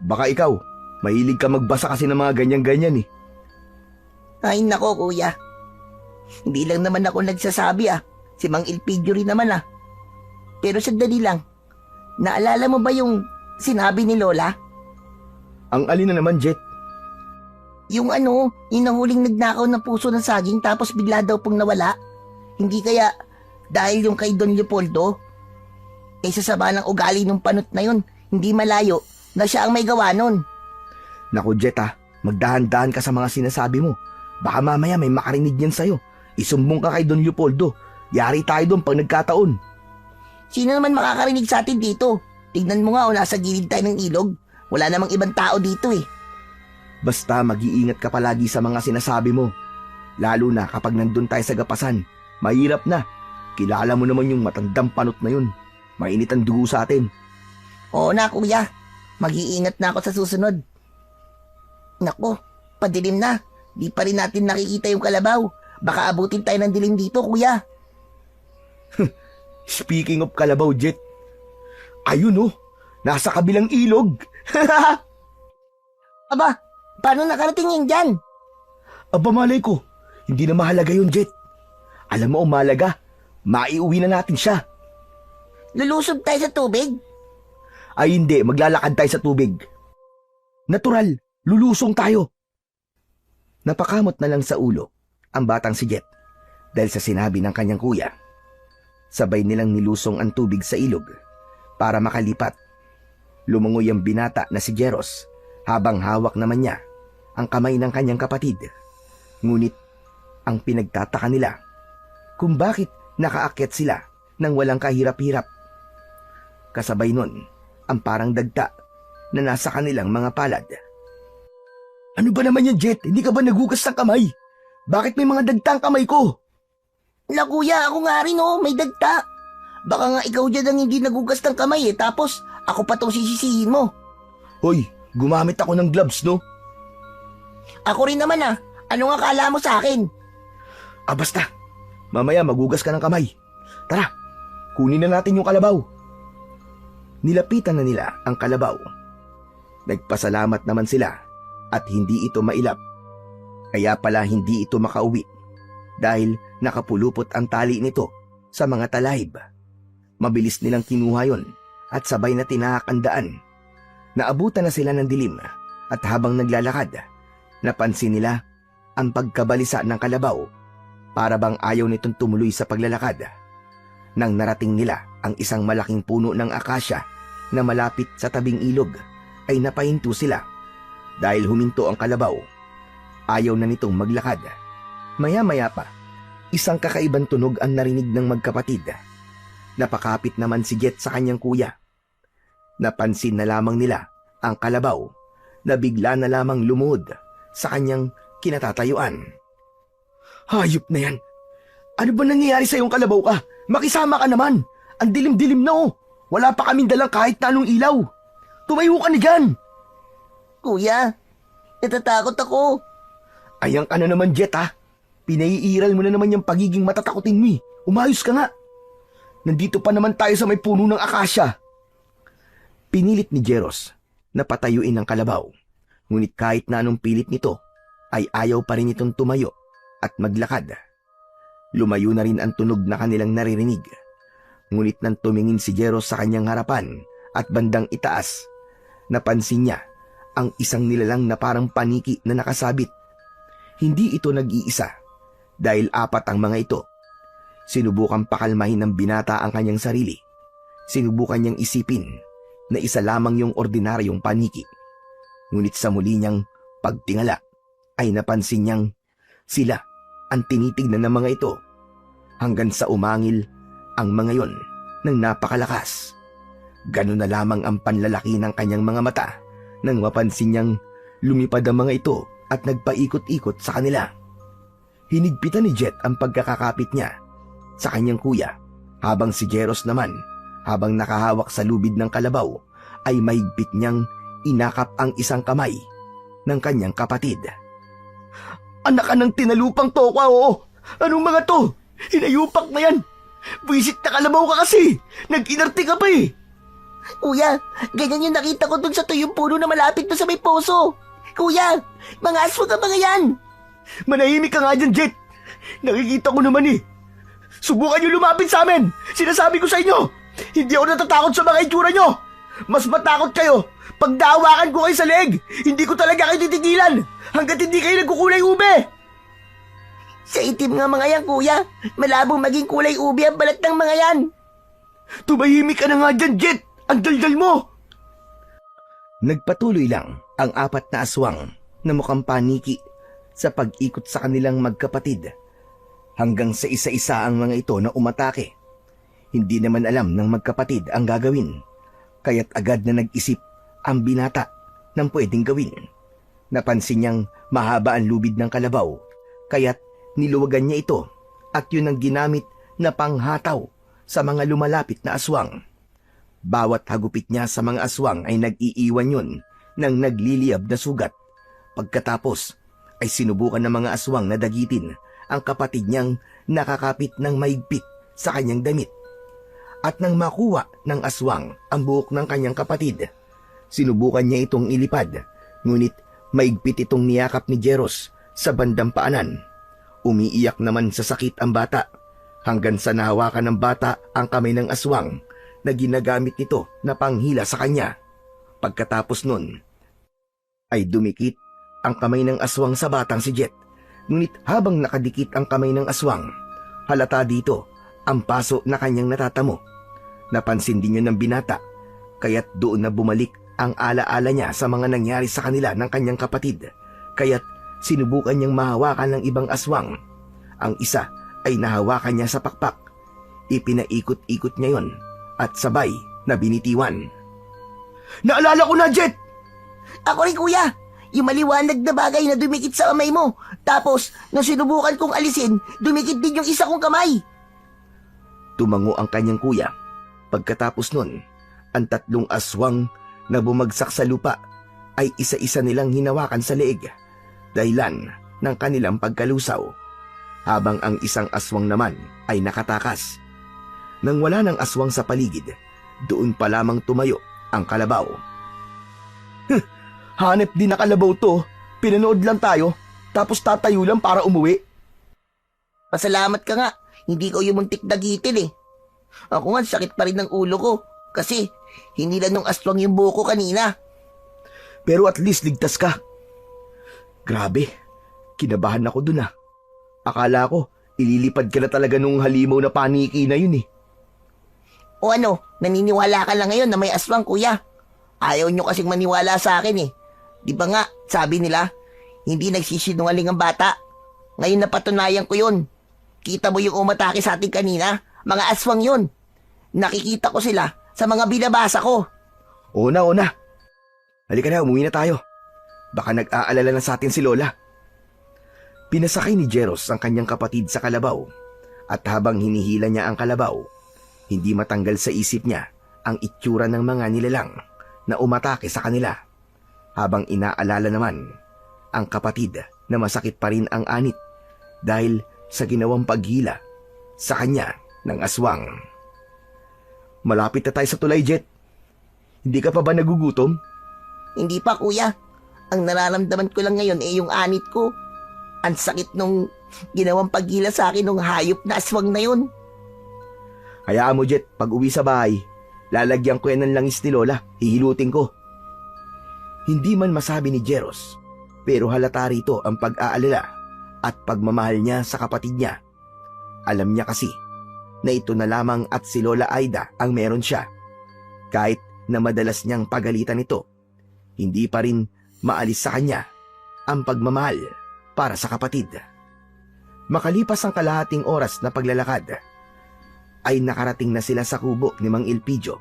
Baka ikaw, mahilig ka magbasa kasi ng mga ganyan-ganyan eh. Ay nako, kuya. Hindi lang naman ako nagsasabi ah. Si Mang Elpidio rin naman ah. Pero sandali lang. Naalala mo ba yung sinabi ni Lola? Ang alin na naman, Jet? Yung nahuling nagnakaw ng puso ng saging tapos bigla daw pong nawala. Hindi kaya dahil yung kay Don Leopoldo? Sa sama ng ugali ng panot na yun, hindi malayo na siya ang may gawa nun. Naku, Jet magdahan-dahan ka sa mga sinasabi mo. Baka mamaya may makarinig yan sa'yo. Isumbong ka kay Don Leopoldo. Yari tayo doon pag nagkataon. Sino naman makakarinig sa atin dito? Tignan mo nga nasa gilid tayo ng ilog. Wala namang ibang tao dito eh. Basta mag-iingat ka palagi sa mga sinasabi mo. Lalo na kapag nandun tayo sa gapasan. Mahirap na. Kilala mo naman yung matandang panot na yun. Mainit ang dugo sa atin. Oo na, kuya. Mag-iingat na ako sa susunod. Nako, padilim na. Di pa rin natin nakikita yung kalabaw. Baka abutin tayo ng dilim dito, kuya. Speaking of kalabaw, Jet. Ayun nasa kabilang ilog. Aba, paano nakarating yan dyan? Aba, malay ko. Hindi na mahalaga yun, Jet. Alam mo ang mahalaga, maiuwi na natin siya. Lulusob tayo sa tubig? Ay hindi, maglalakad tayo sa tubig. Natural, lulusong tayo. Napakamot na lang sa ulo ang batang si Jet dahil sa sinabi ng kanyang kuya. Sabay nilang nilusong ang tubig sa ilog para makalipat. Lumungoy ang binata na si Jeros habang hawak naman niya ang kamay ng kanyang kapatid. Ngunit ang pinagtataka nila kung bakit nakaakyat sila nang walang kahirap-hirap. Kasabay nun ang parang dagta na nasa kanilang mga palad. Ano ba naman yan, Jet? Hindi ka ba nagugas ng kamay? Bakit may mga dagta ang kamay ko? La kuya, ako nga rin may dagta. Baka nga ikaw dyan ang hindi nagugas ng kamay tapos ako pa tong sisisihin mo. Hoy, gumamit ako ng gloves, no? Ako rin naman ano nga kala mo sa akin? Basta. Mamaya magugas ka ng kamay. Tara, kunin na natin yung kalabaw. Nilapitan na nila ang kalabaw. Nagpasalamat naman sila at hindi ito mailap. Kaya pala hindi ito makauwi dahil nakapulupot ang tali nito sa mga talahib. Mabilis nilang kinuha yon at sabay na tinahak ang daan. Naabutan na sila ng dilim at habang naglalakad, napansin nila ang pagkabalisa ng kalabaw para bang ayaw nitong tumuloy sa paglalakad. Nang narating nila ang isang malaking puno ng akasya na malapit sa tabing ilog, ay napahinto sila dahil huminto ang kalabaw. Ayaw na nitong maglakad. Maya-maya pa, isang kakaibang tunog ang narinig ng magkapatid. Napakapit naman si Jet sa kanyang kuya. Napansin na lamang nila ang kalabaw na bigla na lamang lumuhod sa kanyang kinatatayuan. Hayop na yan! Ano ba nangyayari sa iyong kalabaw ka? Makisama ka naman! Ang dilim-dilim na Wala pa kaming dalang kahit na anong ilaw! Tumayo ka na dyan! Kuya, natatakot ako. Ayan ka na naman, Jet, ha? Pinaiiral mo na naman yung pagiging matatakotin mo, eh. Umayos ka nga. Nandito pa naman tayo sa may puno ng akasya. Pinilit ni Jeros na patayuin ang kalabaw. Ngunit kahit na anong pilit nito, ay ayaw pa rin itong tumayo at maglakad. Lumayo na rin ang tunog na kanilang naririnig. Ngunit nang tumingin si Jeros sa kanyang harapan at bandang itaas, napansin niya ang isang nilalang na parang paniki na nakasabit. Hindi ito nag-iisa dahil 4 ang mga ito. Sinubukan pakalmahin ng binata ang kanyang sarili. Sinubukan niyang isipin na isa lamang yung ordinaryong paniki. Ngunit sa muli niyang pagtingala ay napansin niyang sila ang tinitignan ng mga ito hanggang sa umangil ang mga yon ng napakalakas. Ganun na lamang ang panlalaki ng kanyang mga mata nang mapansin niyang lumipad ang mga ito at nagpaikot-ikot sa kanila. Hinigpitan ni Jet ang pagkakakapit niya sa kanyang kuya habang si Jeros naman habang nakahawak sa lubid ng kalabaw ay mahigpit niyang inakap ang isang kamay ng kanyang kapatid. Anak ka ng tinalupang tokwa, Anong mga to? Hinayupak na yan! Buisit na kalabaw ka kasi! Nag-inarte ka pa eh! Kuya, ganyan yung nakita ko dun sa tuyong puno na malapit pa sa may poso. Kuya, mga aswang ka mga yan! Manahimik ka nga dyan, Jet! Nakikita ko naman eh! Subukan niyo lumapit sa amin! Sinasabi ko sa inyo! Hindi ako natatakot sa mga itsura nyo! Mas matakot kayo pag daawakan ko kayo sa leeg! Hindi ko talaga kayo titigilan hanggat hindi kayo nagkukulay ube! Sa itim nga mga yan, kuya. Malabong maging kulay ubi ang balat ng mga yan. Tumahimik ka na nga dyan, Jet! Ang daldal mo! Nagpatuloy lang ang 4 na aswang na mukhang paniki sa pag-ikot sa kanilang magkapatid hanggang sa isa-isa ang mga ito na umatake. Hindi naman alam ng magkapatid ang gagawin, kaya't agad na nag-isip ang binata ng pwedeng gawin. Napansin niyang mahaba ang lubid ng kalabaw, kaya't niluwagan niya ito at yun ang ginamit na panghataw sa mga lumalapit na aswang. Bawat hagupit niya sa mga aswang ay nag-iiwan yun ng nagliliyab na sugat. Pagkatapos ay sinubukan ng mga aswang na dagitin ang kapatid niyang nakakapit ng mahigpit sa kanyang damit. At nang makuha ng aswang ang buhok ng kanyang kapatid, sinubukan niya itong ilipad, ngunit mahigpit itong niyakap ni Jeros sa bandang paanan. Umiiyak naman sa sakit ang bata hanggang sa nahawakan ng bata ang kamay ng aswang na ginagamit nito na panghila sa kanya. Pagkatapos nun, ay dumikit ang kamay ng aswang sa batang si Jet. Ngunit habang nakadikit ang kamay ng aswang, halata dito ang paso na kanyang natatamo. Napansin din yun ng binata, kaya't doon na bumalik ang alaala niya sa mga nangyari sa kanila ng kanyang kapatid. Kaya't sinubukan niyang mahawakan ng ibang aswang. Ang isa ay nahawakan niya sa pakpak. Ipinaikot-ikot niya yon at sabay na binitiwan. Naalala ko na, Jet! Ako rin kuya, yung maliwanag na bagay na dumikit sa kamay mo. Tapos, nung sinubukan kong alisin, dumikit din yung isa kong kamay. Tumango ang kanyang kuya. Pagkatapos nun, ang 3 aswang na bumagsak sa lupa ay isa-isa nilang hinawakan sa leeg, dahilan ng kanilang pagkalusaw, habang ang isang aswang naman ay nakatakas. Nang wala ng aswang sa paligid, doon pa lamang tumayo ang kalabaw. Hanep din na kalabaw to. Pinanood lang tayo, tapos tatayo lang para umuwi. Pasalamat ka nga, hindi ko yung muntik dagitin eh. Ako nga, sakit pa rin ng ulo ko. Kasi, hinilan ng aswang yung buko kanina. Pero at least ligtas ka. Grabe, kinabahan ako dun ah. Akala ko, ililipad ka na talaga nung halimaw na paniki na yun eh. O ano, naniniwala ka lang ngayon na may aswang kuya. Ayaw nyo kasing maniwala sa akin eh. Di ba nga, sabi nila, hindi nagsisinungaling ang bata. Ngayon napatunayan ko yun. Kita mo yung umatake sa atin kanina? Mga aswang yun. Nakikita ko sila sa mga binabasa ko. Una. Halika na, umuwi na tayo. Baka nag-aalala na sa atin si Lola. Pinasakay ni Jeros ang kanyang kapatid sa kalabaw. At habang hinihila niya ang kalabaw, hindi matanggal sa isip niya ang itsura ng mga nilalang na umatake sa kanila. Habang inaalala naman ang kapatid na masakit pa rin ang anit dahil sa ginawang paghila sa kanya ng aswang. Malapit na tayo sa tulay, Jet. Hindi ka pa ba nagugutom? Hindi pa kuya. Ang nararamdaman ko lang ngayon yung anit ko. Ang sakit nung ginawang paghila sa akin ng hayop na aswang na yun. Hayaan mo, Jet, pag uwi sa bahay, lalagyan ko yan ng langis ni Lola, hihilutin ko. Hindi man masabi ni Jeros, pero halata rito ang pag-aalala at pagmamahal niya sa kapatid niya. Alam niya kasi na ito na lamang at si Lola Aida ang meron siya. Kahit na madalas niyang pagalitan ito, hindi pa rin maalis sa kanya ang pagmamahal para sa kapatid. Makalipas ang kalahating oras na paglalakad, ay nakarating na sila sa kubo ni Mang Elpidio.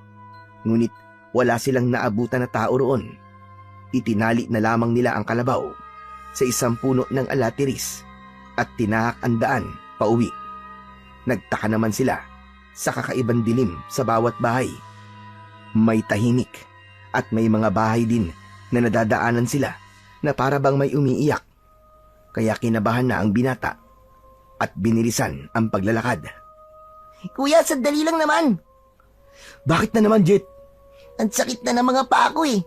Ngunit wala silang naabutan na tao roon. Itinali na lamang nila ang kalabaw sa isang puno ng alatiris at tinahak ang daan pauwi. Nagtaka naman sila sa kakaibang dilim sa bawat bahay. May tahimik at may mga bahay din na nadadaanan sila na para bang may umiiyak. Kaya kinabahan na ang binata at binilisan ang paglalakad. Kuya, sandali lang naman. Bakit na naman, Jet? Ang sakit na ng mga paa ko eh.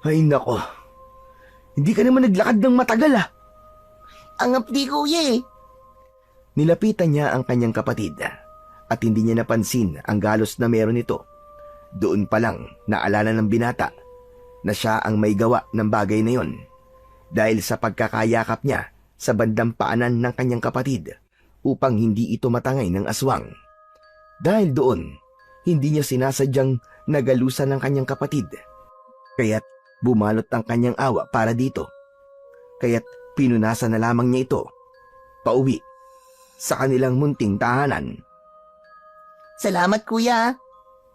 Ay nako, hindi ka naman naglakad ng matagal ah. Ang apdi kuya eh. Nilapitan niya ang kanyang kapatid at hindi niya napansin ang galos na meron nito. Doon pa lang naalala ng binata na siya ang may gawa ng bagay na yon dahil sa pagkakayakap niya sa bandang paanan ng kanyang kapatid upang hindi ito matangay ng aswang. Dahil doon, hindi niya sinasadyang nagalusan ng kanyang kapatid. Kaya't bumalot ang kanyang awa para dito. Kaya't pinunasan na lamang niya ito pauwi sa kanilang munting tahanan. Salamat kuya.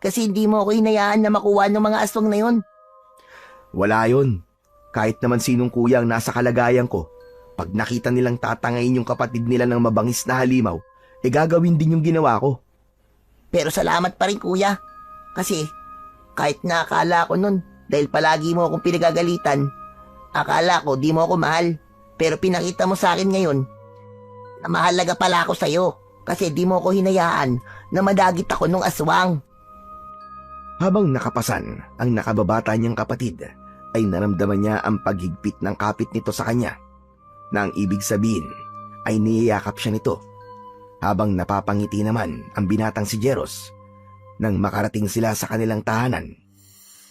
Kasi hindi mo ako hinayaan na makuha ng mga aswang na yun. Wala yun. Kahit naman sinong kuya ang nasa kalagayan ko, pag nakita nilang tatangayin yung kapatid nila ng mabangis na halimaw, gagawin din yung ginawa ko. Pero salamat pa rin kuya. Kasi kahit na akala ko nun, dahil palagi mo akong pinagagalitan, akala ko di mo ako mahal. Pero pinakita mo sa akin ngayon na mahalaga pala ako sa'yo. Kasi di mo ako hinayaan na madagit ako nung aswang. Habang nakapasan ang nakababata niyang kapatid, ay naramdaman niya ang paghigpit ng kapit nito sa kanya, na ang ibig sabihin ay niyayakap siya nito. Habang napapangiti naman ang binatang si Jeros, Nang makarating sila sa kanilang tahanan,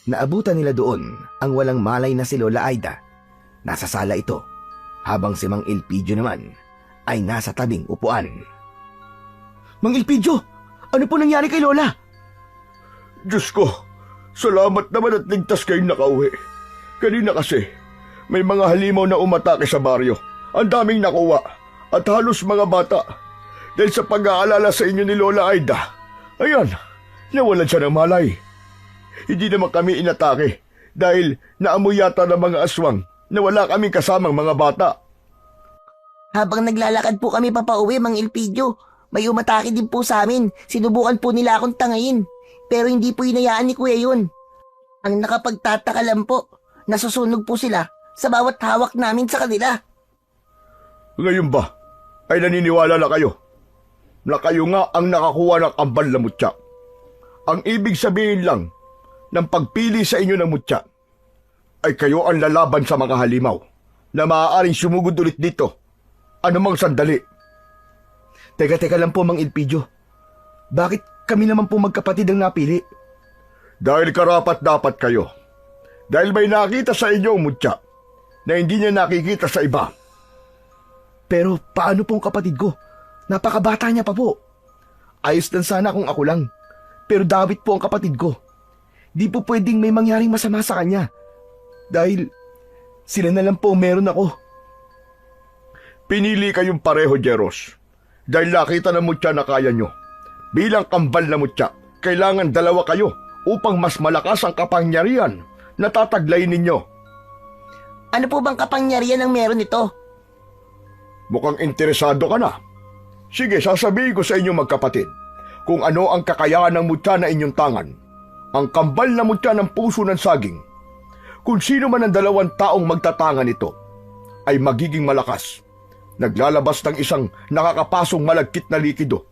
naabutan nila doon ang walang malay na si Lola Aida. Nasa sala ito, habang si Mang Elpidio naman ay nasa tabing upuan. Mang Elpidio, ano po nangyari kay Lola? Diyos ko, salamat naman at ligtas kayong nakauwi. Kanina kasi, may mga halimaw na umatake sa baryo. Ang daming nakuha at halos mga bata. Dahil sa pag-aalala sa inyo ni Lola Aida, ayan, nawalan siya ng malay. Hindi naman kami inatake dahil naamoy yata ng mga aswang na wala kaming kasamang mga bata. Habang naglalakad po kami papauwi, Mang Elpidio, may umatake din po sa amin. Sinubukan po nila akong tangayin. Pero hindi po hinayaan ni Kuya yun. Ang nakapagtataka lang po, nasusunog po sila sa bawat hawak namin sa kanila. Ngayon ba, ay naniniwala na kayo na kayo nga ang nakakuha ng kambal na mutya? Ang ibig sabihin lang ng pagpili sa inyo ng mutya ay kayo ang lalaban sa mga halimaw na maaaring sumugod ulit dito anumang sandali. Teka lang po, Mang Elpidio. Bakit kami naman po magkapatid ang napili? Dahil karapat-dapat kayo. Dahil may nakita sa inyo ang mutya na hindi niya nakikita sa iba. Pero paano pong kapatid ko? Napakabata niya pa po. Ayos lang sana kung ako lang. Pero David po ang kapatid ko. Di po pwedeng may mangyaring masama sa kanya. Dahil sila na lang po meron ako. Pinili kayong pareho, Jeros. Dahil nakita ng mutya na kaya nyo. Bilang kambal na mutya, kailangan dalawa kayo upang mas malakas ang kapangyarihan na tataglay ninyo. Ano po bang kapangyarihan ang meron nito? Mukhang interesado ka na. Sige, sasabihin ko sa inyo magkapatid kung ano ang kakayahan ng mutya na inyong tangan. Ang kambal na mutya ng puso ng saging. Kung sino man ang dalawang taong magtatangan nito ay magiging malakas. Naglalabas ng isang nakakapasong malagkit na likido.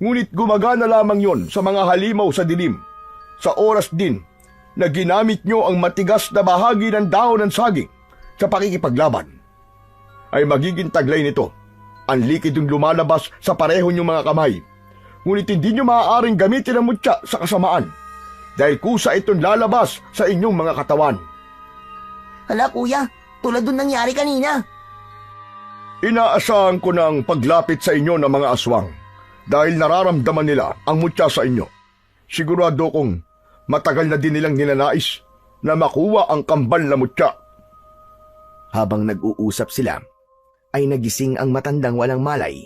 Ngunit gumagana lamang yon sa mga halimaw sa dilim. Sa oras din na ginamit nyo ang matigas na bahagi ng dahon ng saging sa pakikipaglaban, ay magiging taglay nito ang likidong lumalabas sa pareho niyong mga kamay. Ngunit hindi nyo maaaring gamitin ang mutya sa kasamaan dahil kusa itong lalabas sa inyong mga katawan. Hala kuya, tulad dun nangyari kanina. Inaasahan ko ng paglapit sa inyo ng mga aswang dahil nararamdaman nila ang mutya sa inyo. Sigurado kong matagal na din nilang ninanais na makuha ang kambal na mutya. Habang nag-uusap sila, ay nagising ang matandang walang malay.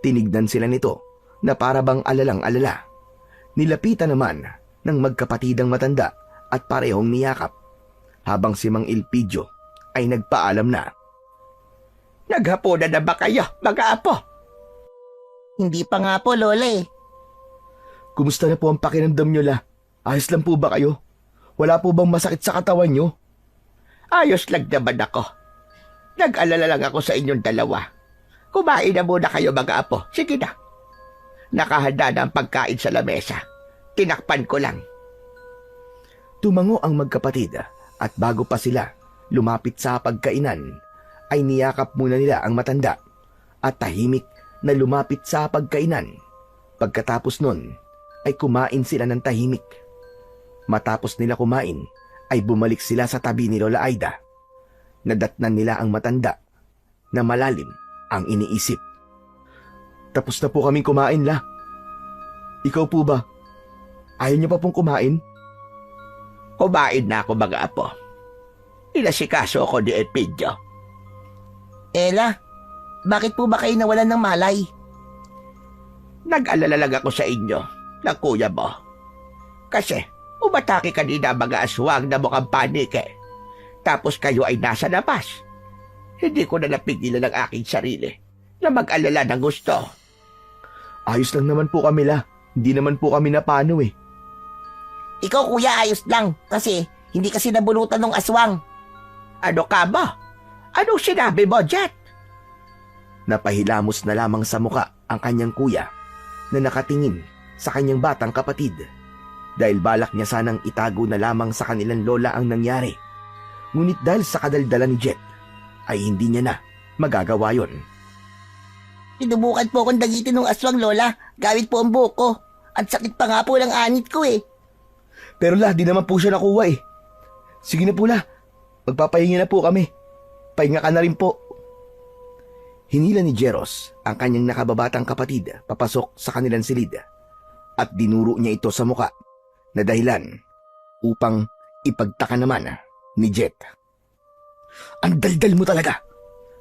Tinignan sila nito na para bang alalang-alala. Nilapitan naman ng magkapatid ang matanda at parehong niyakap. Habang si Mang Elpidio ay nagpaalam na. Naghapunan na ba kayo, mga apo? Hindi pa nga po, Lola eh. Kumusta na po ang pakiramdam nyo, La? Ayos lang po ba kayo? Wala po bang masakit sa katawan nyo? Ayos lang naman ako. Nag-alala lang ako sa inyong dalawa. Kumain na muna kayo, mga apo. Sige na. Nakahanda na ang pagkain sa lamesa. Tinakpan ko lang. Tumango ang magkapatid at bago pa sila lumapit sa pagkainan, ay niyakap muna nila ang matanda at tahimik na lumapit sa pagkainan. Pagkatapos nun, ay kumain sila ng tahimik. Matapos nila kumain, ay bumalik sila sa tabi ni Lola Aida. Nadatnan nila ang matanda na malalim ang iniisip. Tapos na po kaming kumain, La. Ikaw po ba? Ayaw niyo pa pong kumain? Kumain na ako, mga apo. Inasikaso ako ni Elpidio. Ella, bakit po ba kayo nawalan ng malay? Nag-alala lang ako sa inyo ng kuya mo. Kasi umatake kanina mga aswang na mukhang panik eh. Tapos kayo ay nasa labas. Hindi ko na napigilan ang aking sarili na mag-alala ng gusto. Ayos lang naman po kami, La. Hindi naman po kami napano eh. Ikaw kuya, ayos lang. Kasi hindi kasi nabulutan ng aswang. Ano ka ba? Anong sinabi mo, Jet? Napahilamos na lamang sa muka ang kanyang kuya na nakatingin sa kanyang batang kapatid dahil balak niya sanang itago na lamang sa kanilang lola ang nangyari. Ngunit dahil sa kadaldalan ni Jet ay hindi niya na magagawa yon. Sinubukan po akong dagitin ng aswang, Lola. Gamit po ang buhok ko. Ang sakit pa nga po ng anit ko eh. Pero la, di naman po siya nakuha eh. Sige na po la, magpapahinga na po kami. Pahinga ka na rin po. Hinila ni Jeros ang kanyang nakababatang kapatid papasok sa kanilang silid at dinuro niya ito sa muka na dahilan upang ipagtaka naman ni Jet. Ang daldal mo talaga.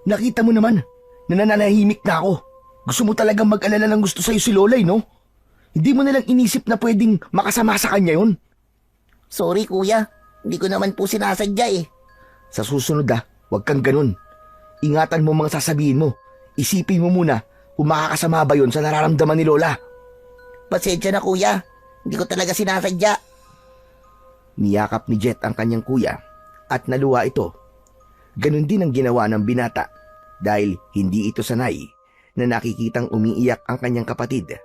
Nakita mo naman na nananahimik na ako. Gusto mo talagang mag-alala ng gusto sa'yo si Lolay, no? Hindi mo nalang inisip na pwedeng makasama sa kanya yun. Sorry kuya, hindi ko naman po sinasadya eh. Sa susunod huwag kang ganun. Ingatan mo mga sasabihin mo. Isipin mo muna kung makakasama ba yun sa nararamdaman ni Lola. Pasensya na kuya, hindi ko talaga sinasadya. Niyakap ni Jet ang kanyang kuya at naluwa ito. Ganun din ang ginawa ng binata dahil hindi ito sanay na nakikitang umiiyak ang kanyang kapatid.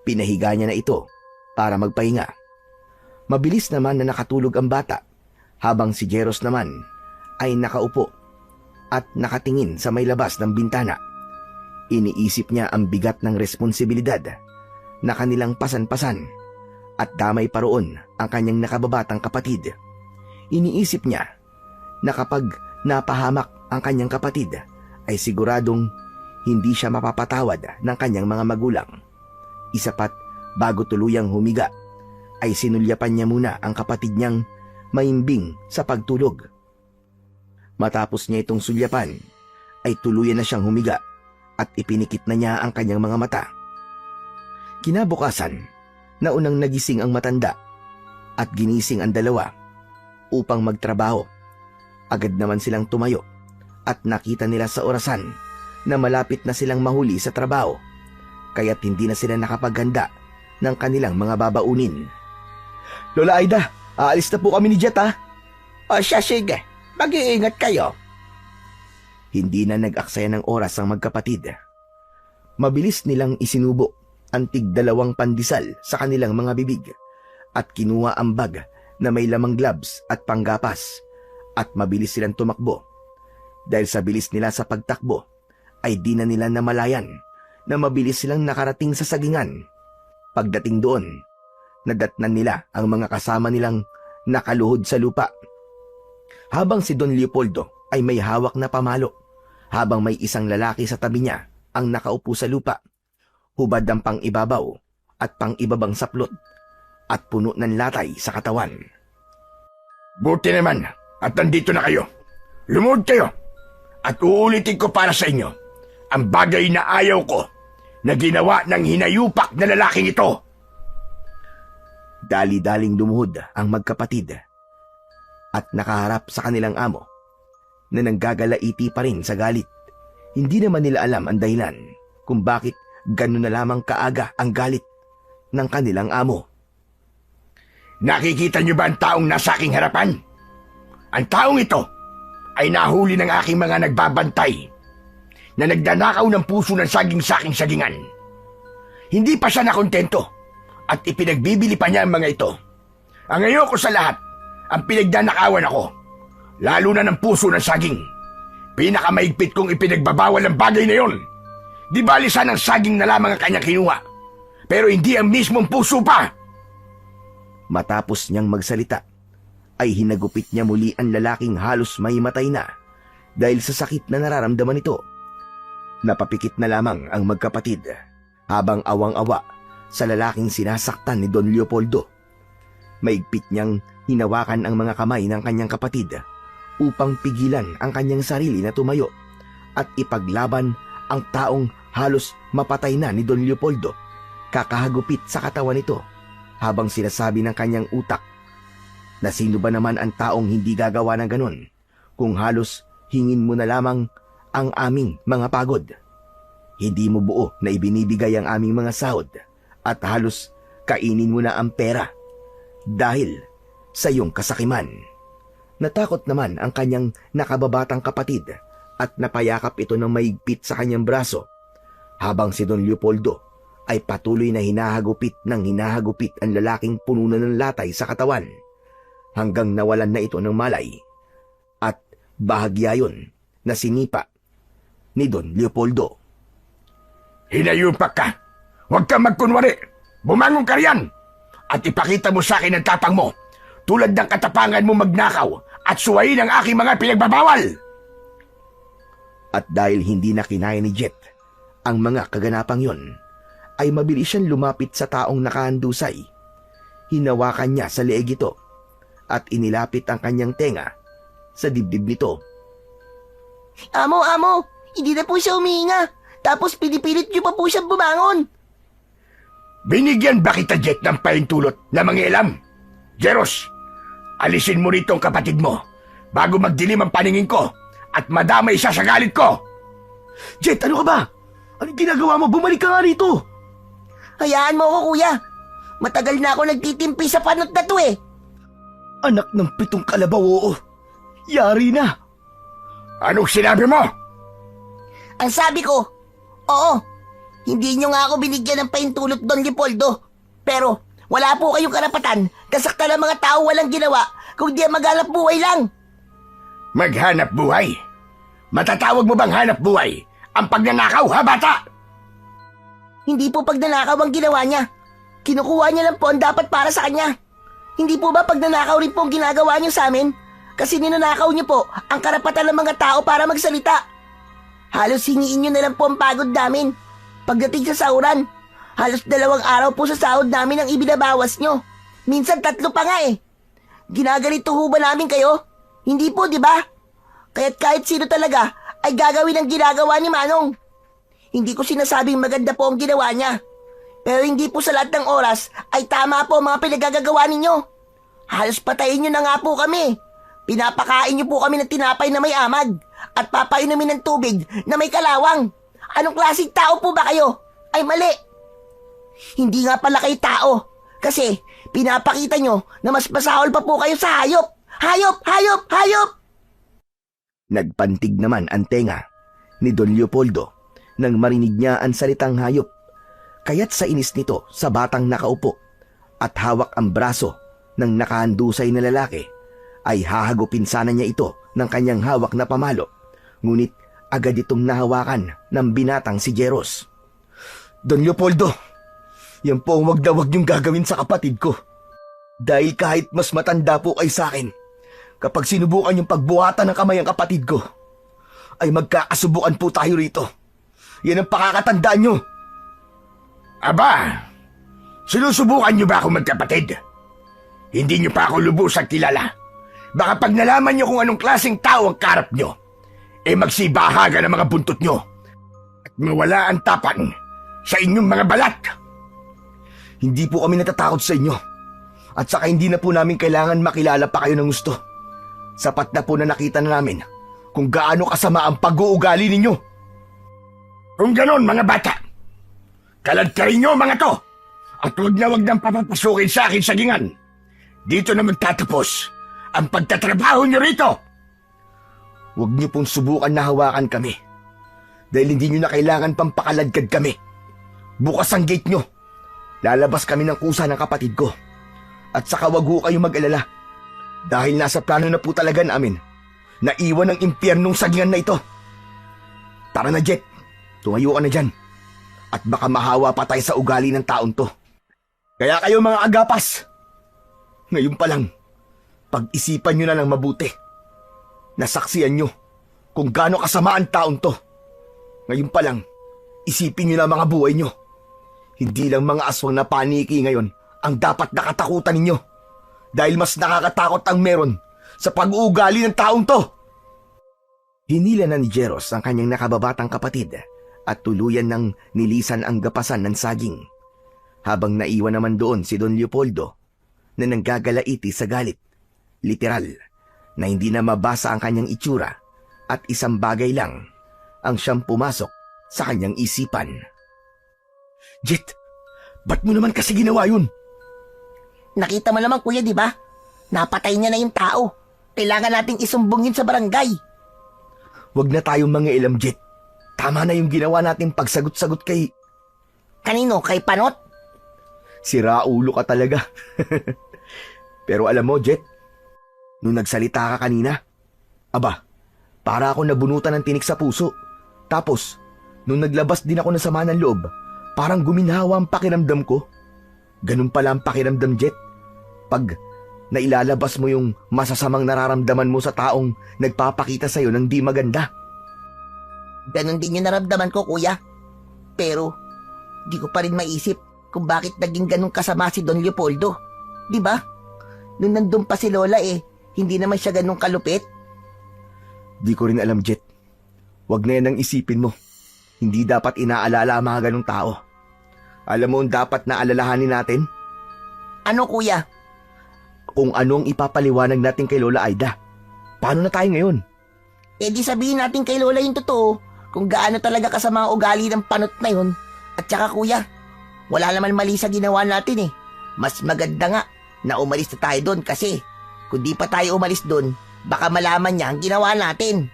Pinahiga niya na ito para magpahinga. Mabilis naman na nakatulog ang bata habang si Jeros naman ay nakaupo at nakatingin sa may labas ng bintana. Iniisip niya ang bigat ng responsibilidad na kanilang pasan-pasan at damay pa roon ang kanyang nakababatang kapatid. Iniisip niya na kapag napahamak ang kanyang kapatid ay siguradong hindi siya mapapatawad ng kanyang mga magulang. Isa pat, bago tuluyang humiga, ay sinulyapan niya muna ang kapatid niyang maimbing sa pagtulog. Matapos niya itong sulyapan, ay tuluyan na siyang humiga at ipinikit na niya ang kanyang mga mata. Kinabukasan, naunang nagising ang matanda at ginising ang dalawa upang magtrabaho. Agad naman silang tumayo at nakita nila sa orasan na malapit na silang mahuli sa trabaho, kaya't hindi na sila nakapaghanda ng kanilang mga babaunin. Lola Aida, aalis na po kami ni Jet O siya, sige. Mag-iingat kayo. Hindi na nag-aksaya ng oras ang magkapatid. Mabilis nilang isinubo ang tig-2 pandesal sa kanilang mga bibig at kinuha ang bag na may lamang gloves at panggapas at mabilis silang tumakbo. Dahil sa bilis nila sa pagtakbo ay di na nila namalayan na mabilis silang nakarating sa sagingan. Pagdating doon, nadatnan nila ang mga kasama nilang nakaluhod sa lupa. Habang si Don Leopoldo ay may hawak na pamalo, habang may isang lalaki sa tabi niya ang nakaupo sa lupa, hubad ang pang-ibabaw at pang-ibabang saplot at puno ng latay sa katawan. Buti naman at nandito na kayo. Lumuhod kayo at uulitin ko para sa inyo ang bagay na ayaw ko na ginawa ng hinayupak na lalaking ito. Dali-daling lumuhod ang magkapatid at nakaharap sa kanilang amo na nanggagalaiti pa rin sa galit. Hindi naman nila alam ang dahilan kung bakit ganun na lamang kaaga ang galit ng kanilang amo. Nakikita niyo ba ang taong nasa aking harapan? Ang taong ito ay nahuli ng aking mga nagbabantay na nagdanakaw ng puso ng saging sa aking sagingan. Hindi pa siya nakontento at ipinagbibili pa niya ang mga ito. Ang ayoko sa lahat, ang pinagdanakawan ako, lalo na ng puso ng saging. Pinakamaigpit kong ipinagbabawal ang bagay na yon. Di bali sanang saging na lamang ang kanyang kinuha, pero hindi ang mismong puso pa. Matapos niyang magsalita, ay hinagupit niya muli ang lalaking halos may matay na dahil sa sakit na nararamdaman nito. Napapikit na lamang ang magkapatid habang awang-awa sa lalaking sinasaktan ni Don Leopoldo. Maigpit niyang hinawakan ang mga kamay ng kanyang kapatid upang pigilan ang kanyang sarili na tumayo at ipaglaban ang taong halos mapatay na ni Don Leopoldo. Kakahagupit sa katawan nito habang sinasabi ng kanyang utak na sino ba naman ang taong hindi gagawa ng ganun kung halos hingin mo na lamang ang aming mga pagod. Hindi mo buo na ibinibigay ang aming mga sahod at halos kainin mo na ang pera dahil sa iyong kasakiman. Natakot naman ang kanyang nakababatang kapatid at napayakap ito ng maigpit sa kanyang braso habang si Don Leopoldo ay patuloy na hinahagupit ang lalaking puno na ng latay sa katawan hanggang nawalan na ito ng malay at bahagya yun na sinipa ni Don Leopoldo. Hinayupak ka! Huwag kang magkunwari! Bumangon ka riyan at ipakita mo sa akin ang tapang mo tulad ng katapangan mo magnakaw at suwayin ang aking mga pinagbabawal. At dahil hindi na kinaya ni Jet ang mga kaganapang yon, ay mabilis siyang lumapit sa taong nakahandusay. Hinawakan niya sa leeg ito at inilapit ang kanyang tenga sa dibdib nito. Amo, hindi na po siya humihinga. Tapos pinipilit niyo pa po siyang bumangon. Binigyan ba kita, Jet, ng pahintulot na mangialam? Jeros, alisin mo rito ang kapatid mo bago magdilim ang paningin ko at madamay siya sa galit ko. Jet, ano ka ba? Anong ginagawa mo? Bumalik ka nga rito! Hayaan mo ako, kuya. Matagal na ako nagtitimpi sa panot na to eh. Anak ng 7 kalabaw, oo. Yari na! Anong sinabi mo? Ang sabi ko, oo, hindi nyo nga ako binigyan ng pahintulot, Don Leopoldo. Pero wala po kayong karapatan kasaktan ng mga tao walang ginawa kung di maghanap buhay lang. Maghanap buhay? Matatawag mo bang hanap buhay ang pagnanakaw, ha, bata? Hindi po pagnanakaw ang ginawa niya. Kinukuha niya lang po ang dapat para sa kanya. Hindi po ba pagnanakaw rin po ang ginagawa niyo sa amin? Kasi ninanakaw niyo po ang karapatan ng mga tao para magsalita. Halos hingiin niyo na lang po ang pagod namin. Pagdating sa sahuran, halos 2 araw po sa sahod namin ang ibinabawas niyo. Minsan 3 pa nga eh. Ginaganito ho ba namin kayo? Hindi po, di ba? Kaya't kahit sino talaga ay gagawin ang ginagawa ni Manong. Hindi ko sinasabing maganda po ang ginawa niya. Pero hindi po sa lahat ng oras ay tama po ang mga pinagagagawa ninyo. Halos patayin niyo na nga po kami. Pinapakain niyo po kami ng tinapay na may amag at papainumin ng tubig na may kalawang. Anong klaseng tao po ba kayo? Ay mali. Hindi nga pala kayo tao. Kasi pinapakita niyo na mas masahol pa po kayo sa hayop. Hayop! Hayop! Hayop! Nagpantig naman ang tenga ni Don Leopoldo nang marinig niya ang salitang hayop. Kaya't sa inis nito sa batang nakaupo at hawak ang braso ng nakahandusay na lalaki, ay hahagupin sana niya ito ng kanyang hawak na pamalo. Ngunit agad itong nahawakan ng binatang si Jeros. Don Leopoldo, yan po ang wag na wag niyong gagawin sa kapatid ko. Dahil kahit mas matanda po kay sa akin, kapag sinubukan yung pagbuhatan ng kamay ang kapatid ko, ay magkakasubukan po tayo rito. Yan ang pakakatandaan nyo. Aba, sinusubukan niyo ba ako magkapatid? Hindi niyo pa ako lubusang kilala. Baka pag nalaman niyo kung anong klaseng tao ang karap niyo, magsibahaga ng mga buntot niyo at mawala ang tapang sa inyong mga balat. Hindi po kami natatakot sa inyo. At saka hindi na po namin kailangan makilala pa kayo ng gusto. Sapat na po na nakita na namin kung gaano kasama ang pag-uugali ninyo. Kung ganon, mga bata, kaladkarin niyo mga to at huwag nang papapasukin sa akin sagingan. Dito na magtatapos ang pagtatrabaho niyo rito. Huwag niyo pong subukan na hawakan kami dahil hindi niyo na kailangan pang pakaladkad kami. Bukas ang gate niyo. Lalabas kami ng kusa ng kapatid ko. At saka wag ho kayong mag-alala dahil nasa plano na po talaga namin na iwan ang impyernong sagingan na ito. Tara na, Jet. Tumayo ka na dyan. At baka mahawa pa tayo sa ugali ng taon to. Kaya kayo mga agapas, ngayon pa lang, pag-isipan nyo na lang mabuti. Nasaksiyan nyo kung gaano kasama ang taon to. Ngayon pa lang, isipin nyo na mga buhay nyo. Hindi lang mga aswang na paniki ngayon ang dapat nakatakutan ninyo. Dahil mas nakakatakot ang meron sa pag-uugali ng taong to. Hinila na ni Jeros ang kanyang nakababatang kapatid at tuluyan ng nilisan ang gapasan ng saging. Habang naiwan naman doon si Don Leopoldo na nanggagalaiti sa galit. Literal na hindi na mabasa ang kanyang itsura at isang bagay lang ang siyang pumasok sa kanyang isipan. Jet, ba't mo naman kasi ginawa yun? Nakita mo naman kuya, di ba? Napatay niya na yung tao. Kailangan nating isumbong yun sa barangay. Huwag na tayong mangialam, Jet. Tama na yung ginawa nating pagsagot-sagot kay... Kanino? Kay Panot? Sira ulo ka talaga. Pero alam mo, Jet, nung nagsalita ka kanina, aba, para ako nabunutan ng tinik sa puso. Tapos, nung naglabas din ako ng sama ng loob, parang guminhawa ang pakiramdam ko. Ganun pala ang pakiramdam, Jet. Pag nailalabas mo yung masasamang nararamdaman mo sa taong nagpapakita sa'yo ng di maganda. Ganon din yung naramdaman ko, kuya. Pero, di ko pa rin maisip kung bakit naging ganun kasama si Don Leopoldo. Di ba? Nung nandun pa si Lola hindi naman siya ganun kalupit. Di ko rin alam, Jet. Wag na yan ang isipin mo. Hindi dapat inaalala ang mga ganong tao. Alam mo ang dapat na alalahanin natin? Ano, kuya? Kung anong ipapaliwanag natin kay Lola Aida. Paano na tayo ngayon? Di sabihin natin kay Lola yung totoo kung gaano talaga kasama ang ugali ng panot na yun. At saka, kuya, wala naman mali sa ginawa natin. Mas maganda nga na umalis na tayo doon kasi kung di pa tayo umalis doon, baka malaman niya ang ginawa natin.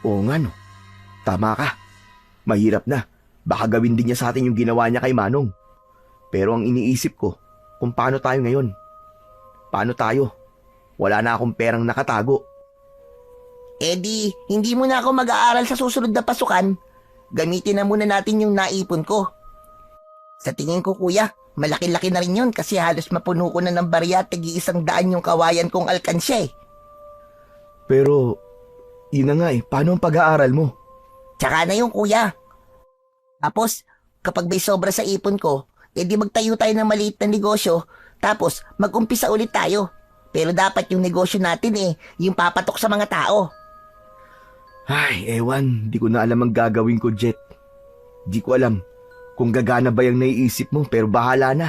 Oo nga no. Tama ka. Mahirap na. Baka gawin din niya sa atin yung ginawa niya kay Manong. Pero ang iniisip ko, kung paano tayo ngayon. Paano tayo? Wala na akong perang nakatago. Hindi mo na ako mag-aaral sa susunod na pasukan. Gamitin na muna natin yung naipon ko. Sa tingin ko, kuya, malaki-laki na rin yun kasi halos mapuno ko na ng barya at tig-100 yung kawayan kong alkansya. Pero, yun na nga paano ang pag-aaral mo? Tsaka na yung kuya. Tapos, kapag may sobra sa ipon ko, di magtayo tayo ng maliit na negosyo, tapos mag-umpisa ulit tayo. Pero dapat yung negosyo natin yung papatok sa mga tao. Ay, ewan, di ko na alam ang gagawin ko, Jet. Di ko alam kung gagana ba yung naiisip mo, pero bahala na.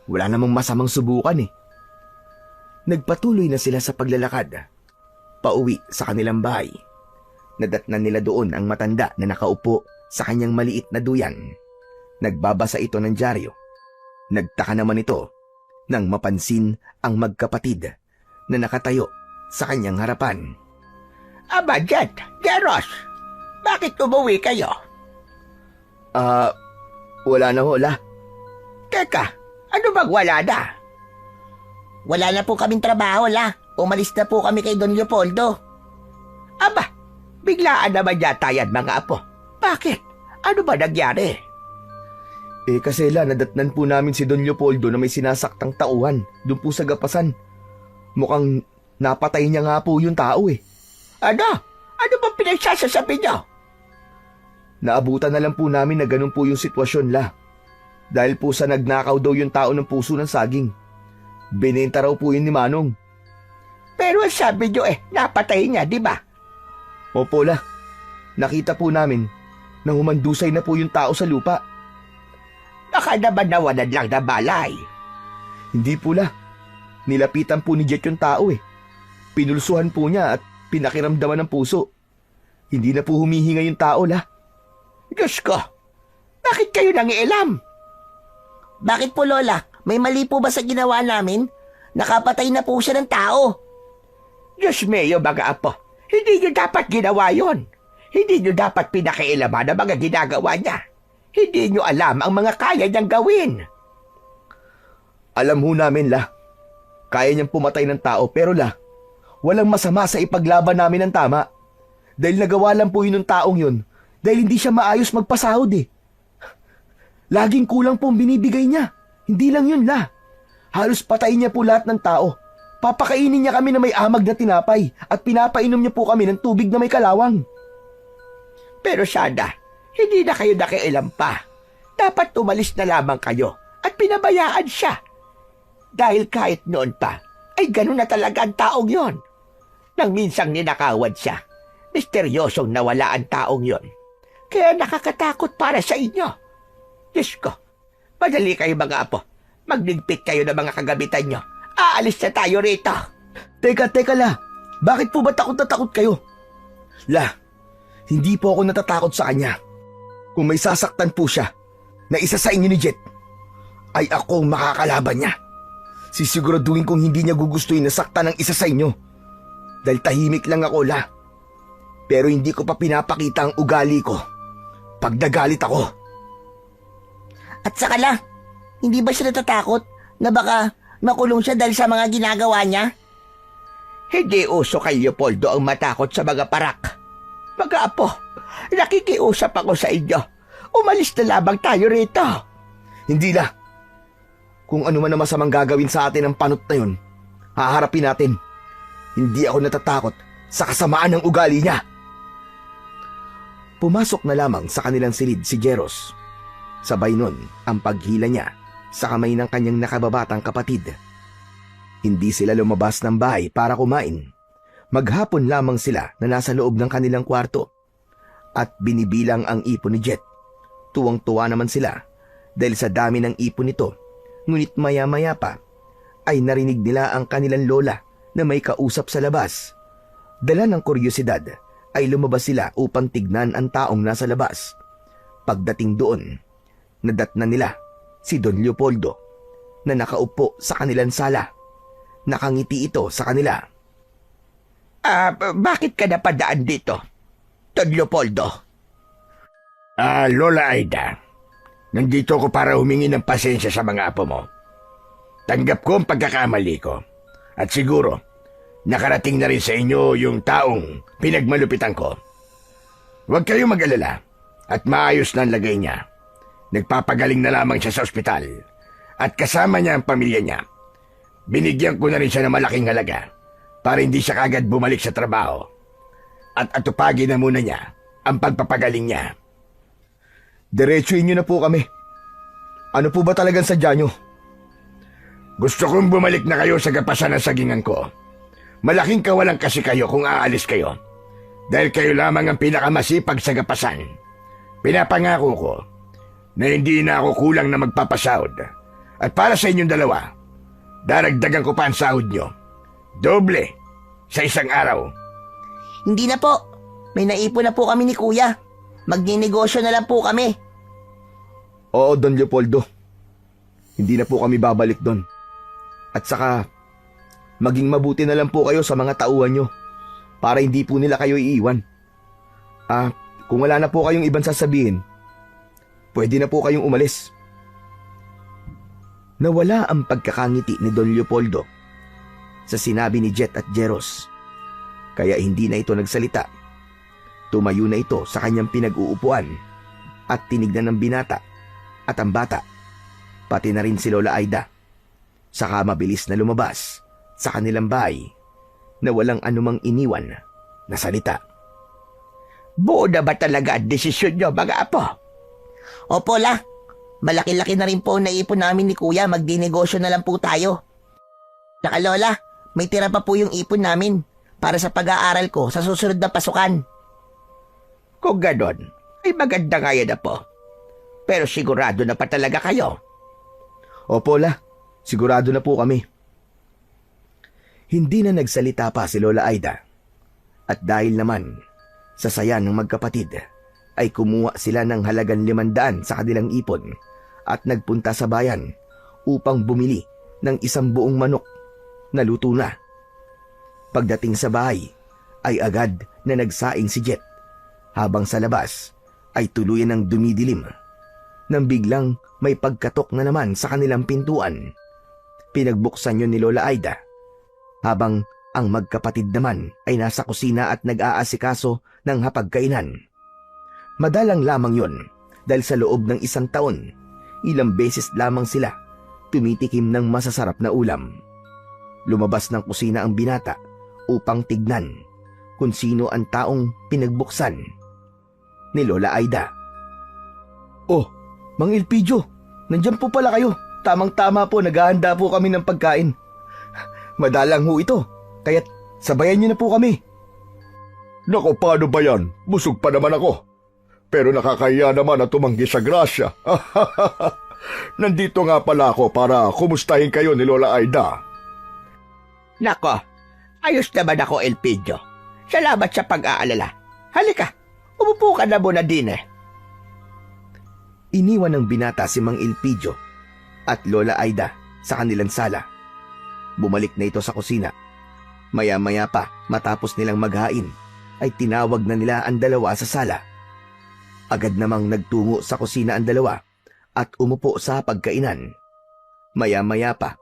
Wala namang masamang subukan Nagpatuloy na sila sa paglalakad. Pauwi sa kanilang bahay. Nadatnan nila doon ang matanda na nakaupo sa kanyang maliit na duyan. Nagbabasa ito ng dyaryo. Nagtaka naman ito nang mapansin ang magkapatid na nakatayo sa kanyang harapan. Aba, Jet, Jeros, bakit umuwi kayo? Wala na ho, La. Teka, ano bang wala na? Wala na po kaming trabaho, la. Umalis na po kami kay Don Leopoldo. Aba, biglaan naman yata yan mga apo. Bakit? Ano ba nangyari? Kasi La, nadatnan po namin si Don Leopoldo na may sinasaktang tauhan doon po sa gapasan. Mukhang napatay niya nga po yung tao Ano? Ano ba pinagsasasabi niyo? Naabutan na lang po namin na ganun po yung sitwasyon, La. Dahil po sa nagnakaw daw yung tao ng puso ng saging. Binenta raw po yun ni Manong. Pero sabi niyo napatay niya, di ba? Opo, La. Nakita po namin na humandusay na po yung tao sa lupa. Baka naman nawalan lang na balay. Hindi po, La. Nilapitan po ni Jet yung tao Pinulsuhan po niya at pinakiramdaman ng puso. Hindi na po humihinga yung tao, La. Diyos ko, bakit kayo nangialam? Bakit po, Lola? May mali po ba sa ginawa namin? Nakapatay na po siya ng tao. Diyos mio, mga apo, hindi niyo dapat ginawa yon. Hindi niyo dapat pinakialaman ang mga ginagawa niya. Hindi niyo alam ang mga kaya niyang gawin. Alam ho namin, La. Kaya niyang pumatay ng tao, pero La, walang masama sa ipaglaban namin ng tama. Dahil nagawa lang po yun ng taong yun, dahil hindi siya maayos magpasahod Laging kulang po ang binibigay niya. Hindi lang yun, La. Halos patayin niya po lahat ng tao. Papakainin niya kami na may amag na tinapay at pinapainom niya po kami ng tubig na may kalawang. Pero sana, hindi na kayo nakialam pa. Dapat umalis na lamang kayo at pinabayaan siya. Dahil kahit noon pa, ay ganun na talaga ang taong yon. Nang minsang ninakawan siya, misteryosong nawala ang taong yon. Kaya nakakatakot para sa inyo. Diyos ko, madali kayo mga apo. Magligpit kayo ng mga kagamitan nyo. Aalis na tayo rito. Teka, La. Bakit po ba takot na takot kayo? La, hindi po ako natatakot sa kanya. Kung may sasaktan po siya na isa sa inyo ni Jet, ay ako ang makakalaban niya. Sisiguraduhin kong hindi niya gugustuhin na saktan ng isa sa inyo. Dahil tahimik lang ako, La. Pero hindi ko pa pinapakita ang ugali ko pag nagalit ako. At saka, La, hindi ba siya natatakot na baka makulong siya dahil sa mga ginagawa niya? Hindi uso kay Leopoldo ang matakot sa mga parak. Mga apo, nakikiusap ako sa inyo. Umalis na lamang tayo rito. Hindi, La. Kung ano man ang masamang gagawin sa atin ng panot na yun, haharapin natin. Hindi ako natatakot sa kasamaan ng ugali niya. Pumasok na lamang sa kanilang silid si Jeros. Sabay nun ang paghila niya sa kamay ng kanyang nakababatang kapatid. Hindi sila lumabas ng bahay para kumain. Maghapon lamang sila na nasa loob ng kanilang kwarto. At binibilang ang ipon ni Jet. Tuwang-tuwa naman sila dahil sa dami ng ipon nito. Ngunit maya-maya pa ay narinig nila ang kanilang lola na may kausap sa labas. Dala ng kuryosidad ay lumabas sila upang tignan ang taong nasa labas. Pagdating doon, nadatnan nila si Don Leopoldo na nakaupo sa kanilang sala. Nakangiti ito sa kanila. Bakit ka napadaan dito, Don Leopoldo? Lola Aida, nandito ko para humingi ng pasensya sa mga apo mo. Tanggap ko ang pagkakamali ko. At siguro, nakarating na rin sa inyo yung taong pinagmalupitan ko. Huwag kayong mag-alala at maayos na ang lagay niya. Nagpapagaling na lamang siya sa ospital at kasama niya ang pamilya niya. Binigyan ko na rin siya ng malaking halaga para hindi siya kagad bumalik sa trabaho. At atupagin na muna niya ang pagpapagaling niya. Diretsuin niyo na po kami. Ano po ba talagang sadya niyo? Gusto kong bumalik na kayo sa gapasan ng sagingan ko. Malaking kawalan kasi kayo kung aalis kayo. Dahil kayo lamang ang pinakamasipag sa gapasan. Pinapangako ko na hindi na ako kulang na magpapasahod. At para sa inyong dalawa, daragdagan ko pa ang sahod nyo. Doble sa isang araw. Hindi na po. May naipon na po kami ni Kuya. Magninegosyo na lang po kami. Oo, Don Leopoldo. Hindi na po kami babalik doon. At saka, maging mabuti na lang po kayo sa mga tauhan nyo para hindi po nila kayo iiwan. Kung wala na po kayong ibang sasabihin, pwede na po kayong umalis. Nawala ang pagkakangiti ni Don Leopoldo sa sinabi ni Jet at Jeros. Kaya hindi na ito nagsalita. Tumayo na ito sa kanyang pinag-uupuan at tinignan ng binata at ang bata, pati na rin si Lola Aida. Saka mabilis na lumabas sa kanilang bahay na walang anumang iniwan na salita. Buo na ba talaga ang desisyon nyo, mga apo? Opo, La. Malaki-laki na rin po ang naipon namin ni Kuya. Magdinegosyo na lang po tayo. Saka Lola, may tira pa po yung ipon namin para sa pag-aaral ko sa susunod na pasukan. Kung ganon, ay maganda nga yan, apo. Pero sigurado na pa talaga kayo. Opo, La. Sigurado na po kami. Hindi na nagsalita pa si Lola Aida. At dahil naman sa saya ng magkapatid, ay kumuha sila ng halagang 500 sa kanilang ipon at nagpunta sa bayan upang bumili ng isang buong manok na luto na. Pagdating sa bahay, ay agad na nagsaing si Jet habang sa labas ay tuluyan ng dumidilim nang biglang may pagkatok na naman sa kanilang pintuan. Pinagbuksan yun ni Lola Aida habang ang magkapatid naman ay nasa kusina at nag-aasikaso ng hapagkainan. Madalang lamang yun dahil sa loob ng 1 taon, ilang beses lamang sila tumitikim ng masasarap na ulam. Lumabas ng kusina ang binata upang tignan kung sino ang taong pinagbuksan ni Lola Aida. Oh, Mang Elpidio, nandiyan po pala kayo. Tamang-tama po, naghahanda po kami ng pagkain. Madalang ho ito, kaya't sabayan niyo na po kami. Nako, paano ba yan? Busog pa naman ako. Pero nakakahiya naman na tumanggi sa grasya. Nandito nga pala ako para kumustahin kayo ni Lola Aida. Nako, ayos naman ako, Elpidio. Salamat sa pag-aalala. Halika, umupo ka na muna din eh. Iniwan ng binata si Mang Elpidio at Lola Aida sa kanilang sala. Bumalik na ito sa kusina. Maya-maya pa, matapos nilang maghain, ay tinawag na nila ang dalawa sa sala. Agad namang nagtungo sa kusina ang dalawa at umupo sa pagkainan. Maya-maya pa,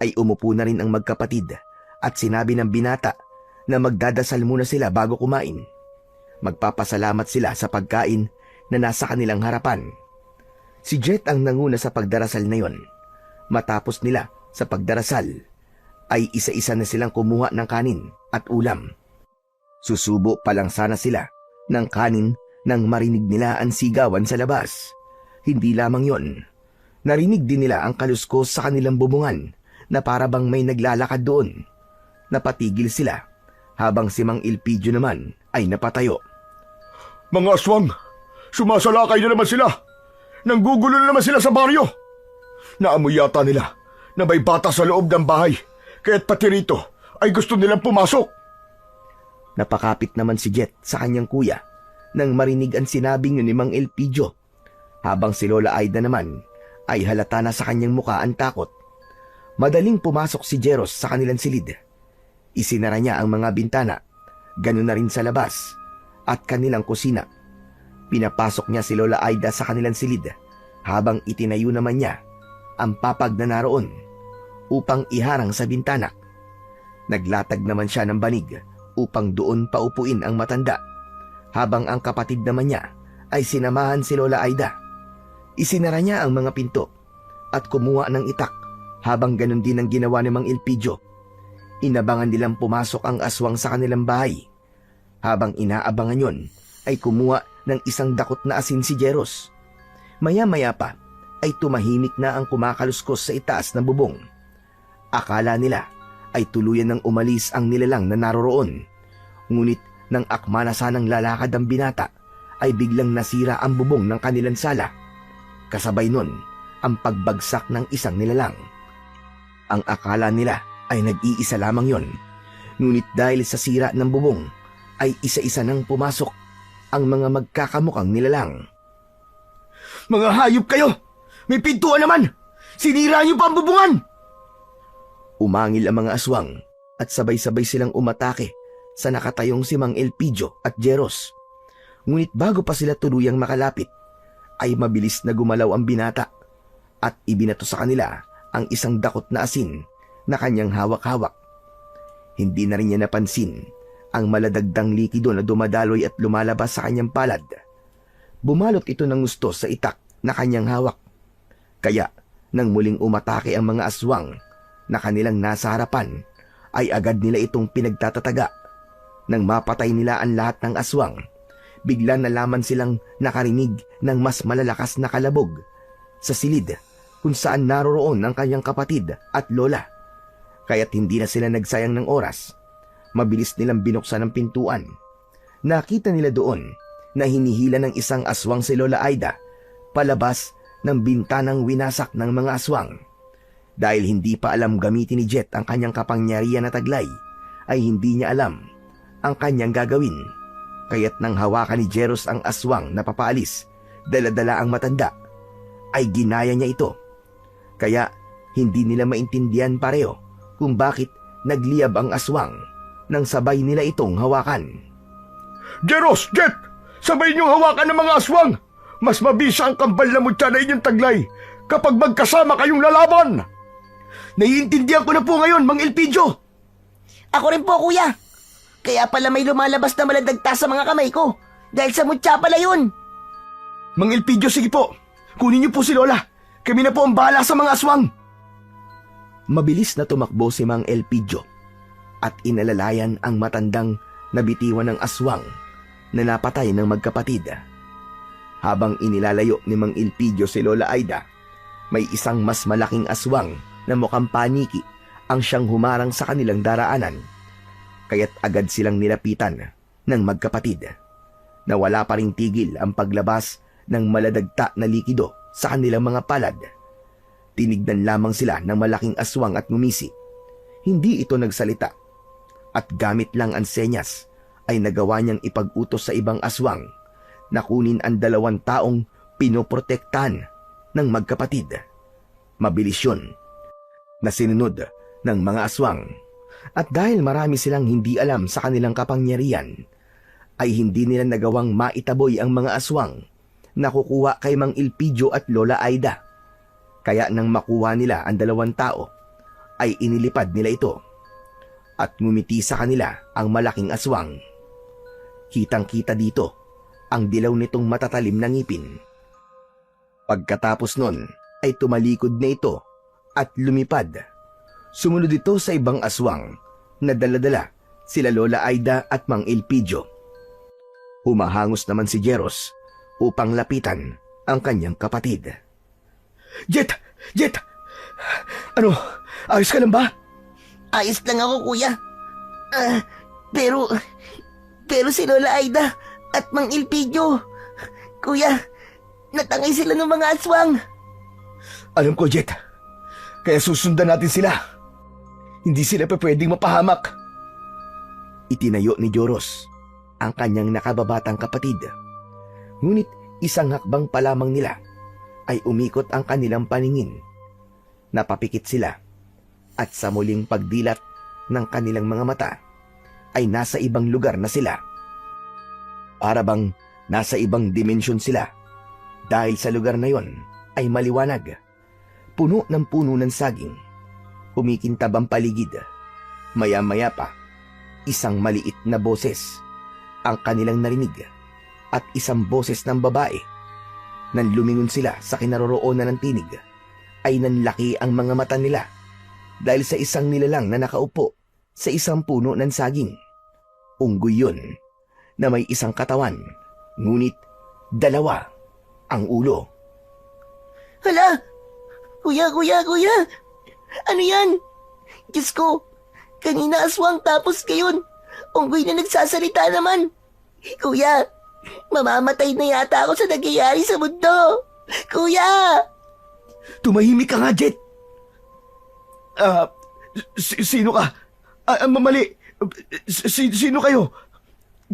ay umupo na rin ang magkapatid at sinabi ng binata na magdadasal muna sila bago kumain. Magpapasalamat sila sa pagkain na nasa kanilang harapan. Si Jet ang nanguna sa pagdarasal na yon. Matapos nila sa pagdarasal, ay isa-isa na silang kumuha ng kanin at ulam. Susubo pa lang sana sila ng kanin nang marinig nila ang sigawan sa labas. Hindi lamang yon, narinig din nila ang kaluskos sa kanilang bubungan na para bang may naglalakad doon. Napatigil sila habang si Mang Elpidio naman ay napatayo. Mga aswang, sumasalakay na naman sila. Nanggugulo na naman sila sa baryo. Naamoy yata nila na may bata sa loob ng bahay, kaya't pati rito ay gusto nilang pumasok. Napakapit naman si Jet sa kanyang kuya nang marinig ang sinabing yun ni Mang Elpidio, habang si Lola Aida naman ay halata na sa kanyang mukha ang takot. Madaling pumasok si Jeros sa kanilang silid. Isinara niya ang mga bintana, ganoon na rin sa labas at kanilang kusina. Pinapasok niya si Lola Aida sa kanilang silid habang itinayo naman niya ang papag na naroon upang iharang sa bintana. Naglatag naman siya ng banig upang doon paupuin ang matanda, habang ang kapatid naman niya ay sinamahan si Lola Aida. Isinara niya ang mga pinto at kumuha ng itak, habang ganun din ang ginawa ni Mang Elpidio. Inabangan nilang pumasok ang aswang sa kanilang bahay. Habang inaabangan yon, ay kumuha ng isang dakot na asin si Jeros. Maya-maya pa ay tumahimik na ang kumakaluskos sa itaas ng bubong. Akala nila ay tuluyan ng umalis ang nilalang na naroroon. Ngunit nang akma na sanang lalakad ang binata, ay biglang nasira ang bubong ng kanilang sala. Kasabay nun ang pagbagsak ng isang nilalang. Ang akala nila ay nag-iisa lamang yon. Ngunit dahil sa sira ng bubong, ay isa-isa nang pumasok ang mga magkakamukhang nilalang. Mga hayop kayo! May pintuan naman! Sinira niyo pa ang bubungan! Umangil ang mga aswang at sabay-sabay silang umatake sa nakatayong si Mang Elpidio at Jeros. Ngunit bago pa sila tuluyang makalapit, ay mabilis na gumalaw ang binata at ibinato sa kanila ang isang dakot na asin na kanyang hawak-hawak. Hindi na rin niya napansin ang maladagdang likido na dumadaloy at lumalabas sa kanyang palad. Bumalot ito ng gusto sa itak na kanyang hawak. Kaya nang muling umatake ang mga aswang na kanilang nasa harapan, ay agad nila itong pinagtatataga. Nang mapatay nila ang lahat ng aswang, bigla na lamang silang nakarinig ng mas malalakas na kalabog sa silid kung saan naroroon ang kanyang kapatid at lola. Kaya't hindi na sila nagsayang ng oras. Mabilis nilang binuksan ang pintuan. Nakita nila doon na hinihila ng isang aswang si Lola Aida palabas ng bintanang winasak ng mga aswang. Dahil hindi pa alam gamitin ni Jet ang kanyang kapangyarihan na taglay, ay hindi niya alam ang kanyang gagawin. Kaya't nang hawakan ni Jeros ang aswang na papaalis, dala-dala ang matanda, ay ginaya niya ito. Kaya hindi nila maintindihan pareho kung bakit nagliyab ang aswang nang sabay nila itong hawakan. Jeros! Jet! Sabay niyong hawakan ng mga aswang! Mas mabisa ang kambal na mutya na inyong taglay kapag magkasama kayong lalaban! Naiintindihan ko na po ngayon, Mang Elpidio! Ako rin po, kuya. Kaya pala may lumalabas na maladagta sa mga kamay ko. Dahil sa mutya pala yun. Mang Elpidio, sige po. Kunin niyo po si Lola. Kami na po ang bahala sa mga aswang. Mabilis na tumakbo si Mang Elpidio at inalalayan ang matandang nabitiwan ng aswang na napatay ng magkapatid. Habang inilalayo ni Mang Elpidio si Lola Aida, may isang mas malaking aswang na mukhang paniki ang siyang humarang sa kanilang daraanan. Kaya't agad silang nilapitan ng magkapatid. Nawala pa ring tigil ang paglabas ng maladagta na likido sa kanilang mga palad. Tinignan lamang sila ng malaking aswang at ngumisi. Hindi ito nagsalita. At gamit lang ang senyas ay nagawa niyang ipag-utos sa ibang aswang na kunin ang 2 taong pinoprotektahan ng magkapatid. Mabilis yun na sinunod ng mga aswang. At dahil marami silang hindi alam sa kanilang kapangyarihan, ay hindi nila nagawang maitaboy ang mga aswang na kukuha kay Mang Elpidio at Lola Aida. Kaya nang makuha nila ang 2 tao, ay inilipad nila ito at ngumiti sa kanila ang malaking aswang. Kitang-kita dito ang dilaw nitong matatalim na ngipin. Pagkatapos nun ay tumalikod na ito at lumipad. Sumunod ito sa ibang aswang na dala-dala sila Lola Aida at Mang Elpidio. Humahangos naman si Jeros upang lapitan ang kanyang kapatid. Jet! Jet! Ano? Ayos ka lang ba? Ayos lang ako, kuya. Pero si Lola Aida at Mang Elpidio, kuya, natangay sila ng mga aswang. Alam ko, Jet. Kaya susundan natin sila. Hindi sila pa pwedeng mapahamak. Itinayo ni Joros ang kanyang nakababatang kapatid. Ngunit isang hakbang pa lamang nila ay umikot ang kanilang paningin. Napapikit sila at sa muling pagdilat ng kanilang mga mata ay nasa ibang lugar na sila. Para bang nasa ibang dimensyon sila dahil sa lugar na yon ay maliwanag. Puno ng saging. Kumikintab ang paligid. Maya-maya pa, isang maliit na boses ang kanilang narinig at isang boses ng babae. Nang lumingon sila sa kinaroroonan ng tinig, ay nanlaki ang mga mata nila dahil sa isang nilalang na nakaupo sa isang puno ng saging. Unggoy yun na may isang katawan, ngunit dalawa ang ulo. Hala! Kuya! Ano yan? Diyos ko, kanina aswang tapos ngayon, unggoy na nagsasalita naman. Kuya, mamamatay na yata ako sa nangyayari sa mundo. Kuya! Tumahimik ka nga, Jet! Sino ka? Mali! Sino kayo?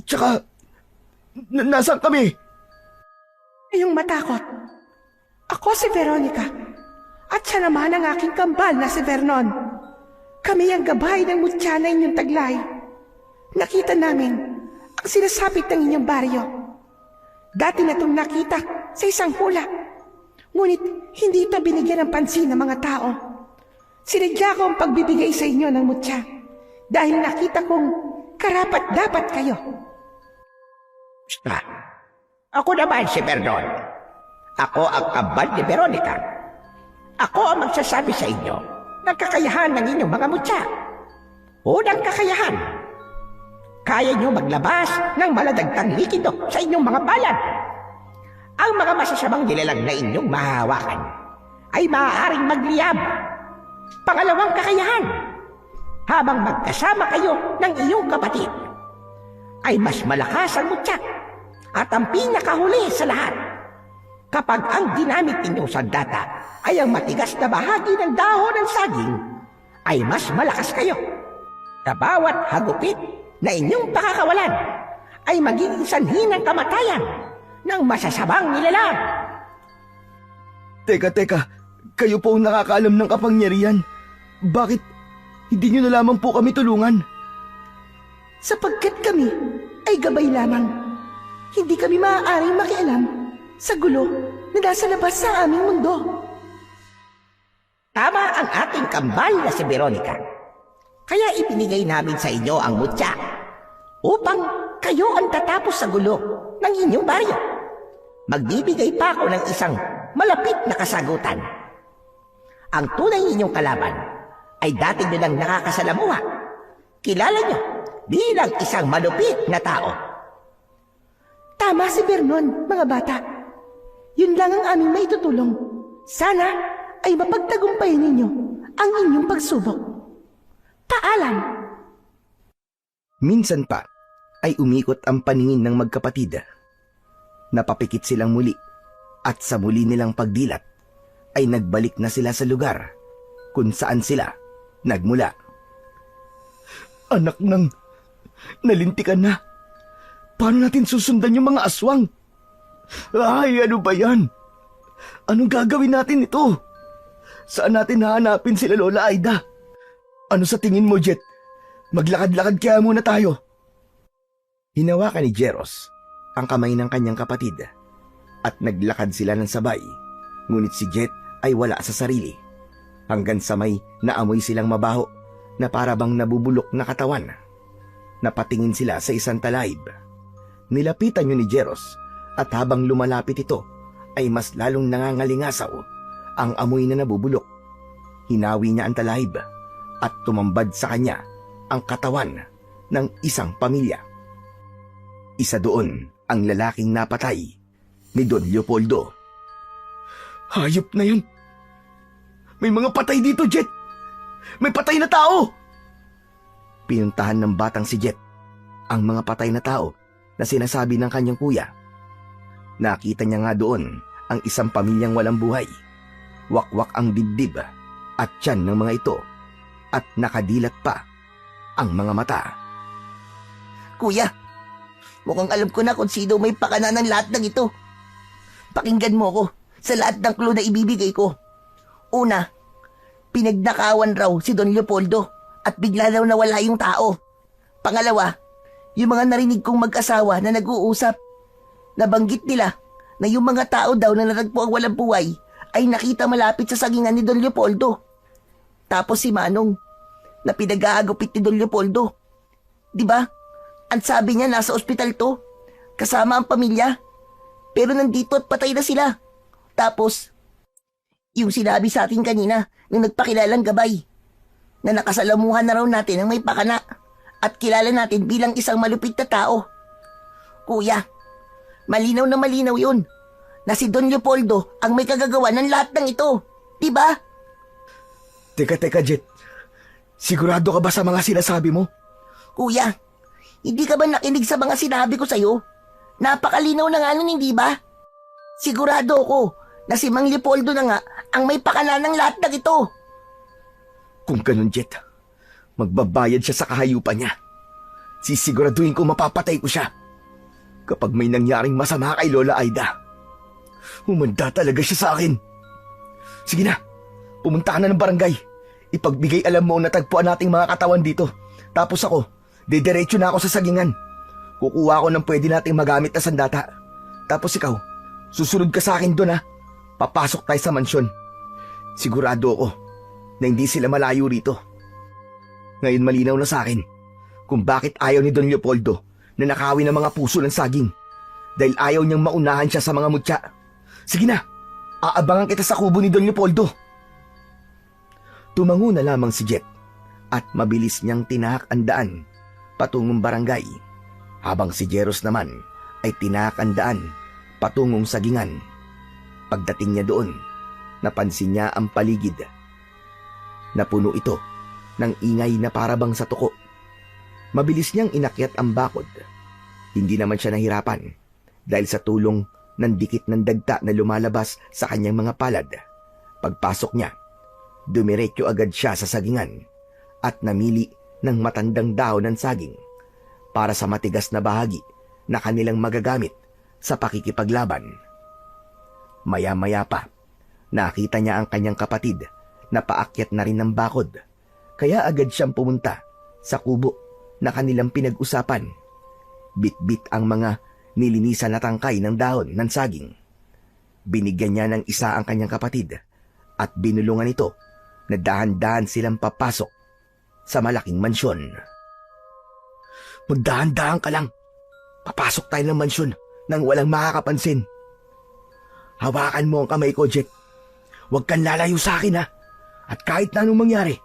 Tsaka, nasaan kami? Ayong matakot. Ako si Veronica. At siya naman ang aking kambal na si Vernon. Kami ang gabay ng mutya na inyong taglay. Nakita namin ang sinasapit ng inyong baryo. Dati na itong nakita sa isang hula. Ngunit hindi ito binigyan ng pansin ng mga tao. Sinadya ko ang pagbibigay sa inyo ng mutya dahil nakita kong karapat-dapat kayo. Basta, ako naman si Vernon. Ako ang kambal ni Veronica. Ako ang magsasabi sa inyo ng kakayahan ng inyong mga mutya. Unang kakayahan, kaya nyo maglabas ng maladagtang likido sa inyong mga balat. Ang mga masasamang nilalang na inyong mahahawakan ay maaaring magliyab. Pangalawang kakayahan, habang magkasama kayo ng iyong kapatid, ay mas malakas ang mutya. At ang pinakahuli sa lahat, kapag ang ginamit ninyong sandata ay ang matigas na bahagi ng dahon ng saging, ay mas malakas kayo. Sa bawat hagupit na inyong pakakawalan, ay magiging sanhi ng kamatayan ng masasamang nilalang. Teka, kayo po ang nakakaalam ng kapangyarihan. Bakit hindi nyo na lamang po kami tulungan? Sapagkat kami ay gabay lamang. Hindi kami maaaring makialam sa gulo na nasa labas sa aming mundo. Tama ang ating kambal na si Veronica. Kaya ibinigay namin sa inyo ang mutya upang kayo ang tatapos sa gulo ng inyong baryo. Magbibigay pa ako ng isang malapit na kasagutan. Ang tunay ninyong kalaban ay dati nyo lang nakakasalamuha. Kilala nyo bilang isang malupit na tao. Tama si Vernon, mga bata. Yun lang ang aming maitutulong. Sana ay mapagtagumpayan ninyo ang inyong pagsubok. Paalam! Minsan pa ay umikot ang paningin ng magkapatid. Napapikit silang muli at sa muli nilang pagdilat ay nagbalik na sila sa lugar kung saan sila nagmula. Anak ng nalintikan na. Paano natin susundan yung mga aswang? Ay, ano ba yan? Anong gagawin natin ito? Saan natin hahanapin sila Lola Aida? Ano sa tingin mo, Jet? Maglakad-lakad kaya muna tayo. Hinawakan ni Jeros ang kamay ng kanyang kapatid at naglakad sila ng sabay. Ngunit si Jet ay wala sa sarili. Hanggang sa may naamoy silang mabaho na parabang nabubulok na katawan. Napatingin sila sa isang talayb. Nilapitan yun ni Jeros at habang lumalapit ito ay mas lalong nangangalingasaw ang amoy na nabubulok. hinawi niya ang talahib at tumambad sa kanya ang katawan ng isang pamilya. Isa doon ang lalaking napatay ni Don Leopoldo. Hayop na yun! May mga patay dito, Jet! May patay na tao! Pinuntahan ng batang si Jet ang mga patay na tao na sinasabi ng kanyang kuya. Nakita niya nga doon ang isang pamilyang walang buhay. Wakwak ang dibdib at tiyan ng mga ito at nakadilat pa ang mga mata. Kuya, mukhang alam ko na kung sino may pakana ng lahat ng ito. Pakinggan mo ko sa lahat ng clue na ibibigay ko. Una, pinagnakawan raw si Don Leopoldo at bigla daw nawala yung tao. Pangalawa, yung mga narinig kong mag-asawa na nag-uusap, nabanggit nila na yung mga tao daw na natagpo ang walang buhay ay nakita malapit sa sagingan ni Don Leopoldo. Tapos si Manong, na pinag-aagupit ni Don Leopoldo. Diba? Ang sabi niya nasa ospital to, kasama ang pamilya. Pero nandito at patay na sila. Tapos, yung sinabi sa atin kanina nung nagpakilalang gabay, na nakasalamuhan na raw natin ang may pakana at kilala natin bilang isang malupit na tao. Kuya, malinaw na malinaw yun na si Don Leopoldo ang may kagagawa ng lahat ng ito. Diba? Teka, Jet. Sigurado ka ba sa mga sinasabi mo? Kuya, hindi ka ba nakinig sa mga sinabi ko sa'yo? Napakalinaw na nga nun, hindi ba? Sigurado ko na si Mang Leopoldo na nga ang may pakana ng lahat ng ito. Kung ganun, Jet, magbabayad siya sa kahayupan niya. Sisiguraduhin ko mapapatay ko siya. Kapag may nangyaring masama kay Lola Aida, humanda talaga siya sa akin. Sige na, pumunta ka na ng barangay. Ipagbigay alam mo na tagpuan nating mga katawan dito. Tapos ako, didiretso na ako sa sagingan. Kukuha ko ng pwede nating magamit na sandata. Tapos ikaw, susunod ka sa akin doon ha. Papasok tayo sa mansyon. Sigurado ako na hindi sila malayo rito. Ngayon malinaw na sa akin kung bakit ayaw ni Don Leopoldo na nakawin ng mga puso ng saging. Dahil ayaw niyang maunahan siya sa mga mutya. Sige na, aabangan kita sa kubo ni Don Leopoldo. Tumango na lamang si Jet at mabilis niyang tinahak ang daan patungong barangay, habang si Jeros naman ay tinahak ang daan patungong sagingan. Pagdating niya doon, napansin niya ang paligid. Napuno ito ng ingay na parabang sa tuko. Mabilis niyang inakyat ang bakod. Hindi naman siya nahirapan dahil sa tulong ng dikit ng dagta na lumalabas sa kanyang mga palad. Pagpasok niya, dumiretso agad siya sa sagingan at namili ng matandang dahon ng saging para sa matigas na bahagi na kanilang magagamit sa pakikipaglaban. Maya-maya pa, nakita niya ang kanyang kapatid na paakyat na rin ng bakod, kaya agad siyang pumunta sa kubo na kanilang pinag-usapan. Bit-bit ang mga nilinisan na tangkay ng dahon ng saging. Binigyan niya ng isa ang kanyang kapatid at binulungan ito na dahan-dahan silang papasok sa malaking mansyon. Magdahan-dahan ka lang. Papasok tayo ng mansyon nang walang makakapansin. Hawakan mo ang kamay ko, Jet. Huwag kang lalayo sa akin, ha? At kahit na anong mangyari,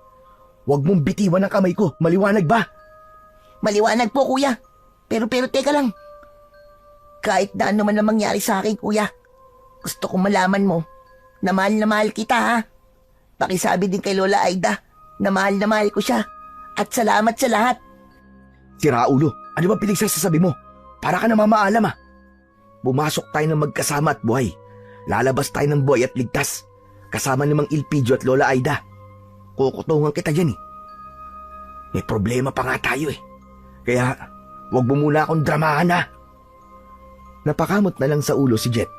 huwag mong bitiwan ang kamay ko. Maliwanag ba? Maliwanag po, kuya. Pero teka lang. Kahit na ano man ang mangyari sa akin, kuya, gusto kong malaman mo na mahal kita, ha? Pakisabi din kay Lola Aida na mahal ko siya. At salamat sa lahat. Si Raulo, ano ba pinagsasabi mo? Para ka na mamaalam, ha? Bumasok tayo ng magkasama at buhay. Lalabas tayo ng buhay at ligtas. Kasama namang Ilpidio at Lola Aida. Kukutungan kita dyan, eh. May problema pa nga tayo, eh. Kaya, huwag mo muna akong dramahan, ha? Napakamot na lang sa ulo si Jet.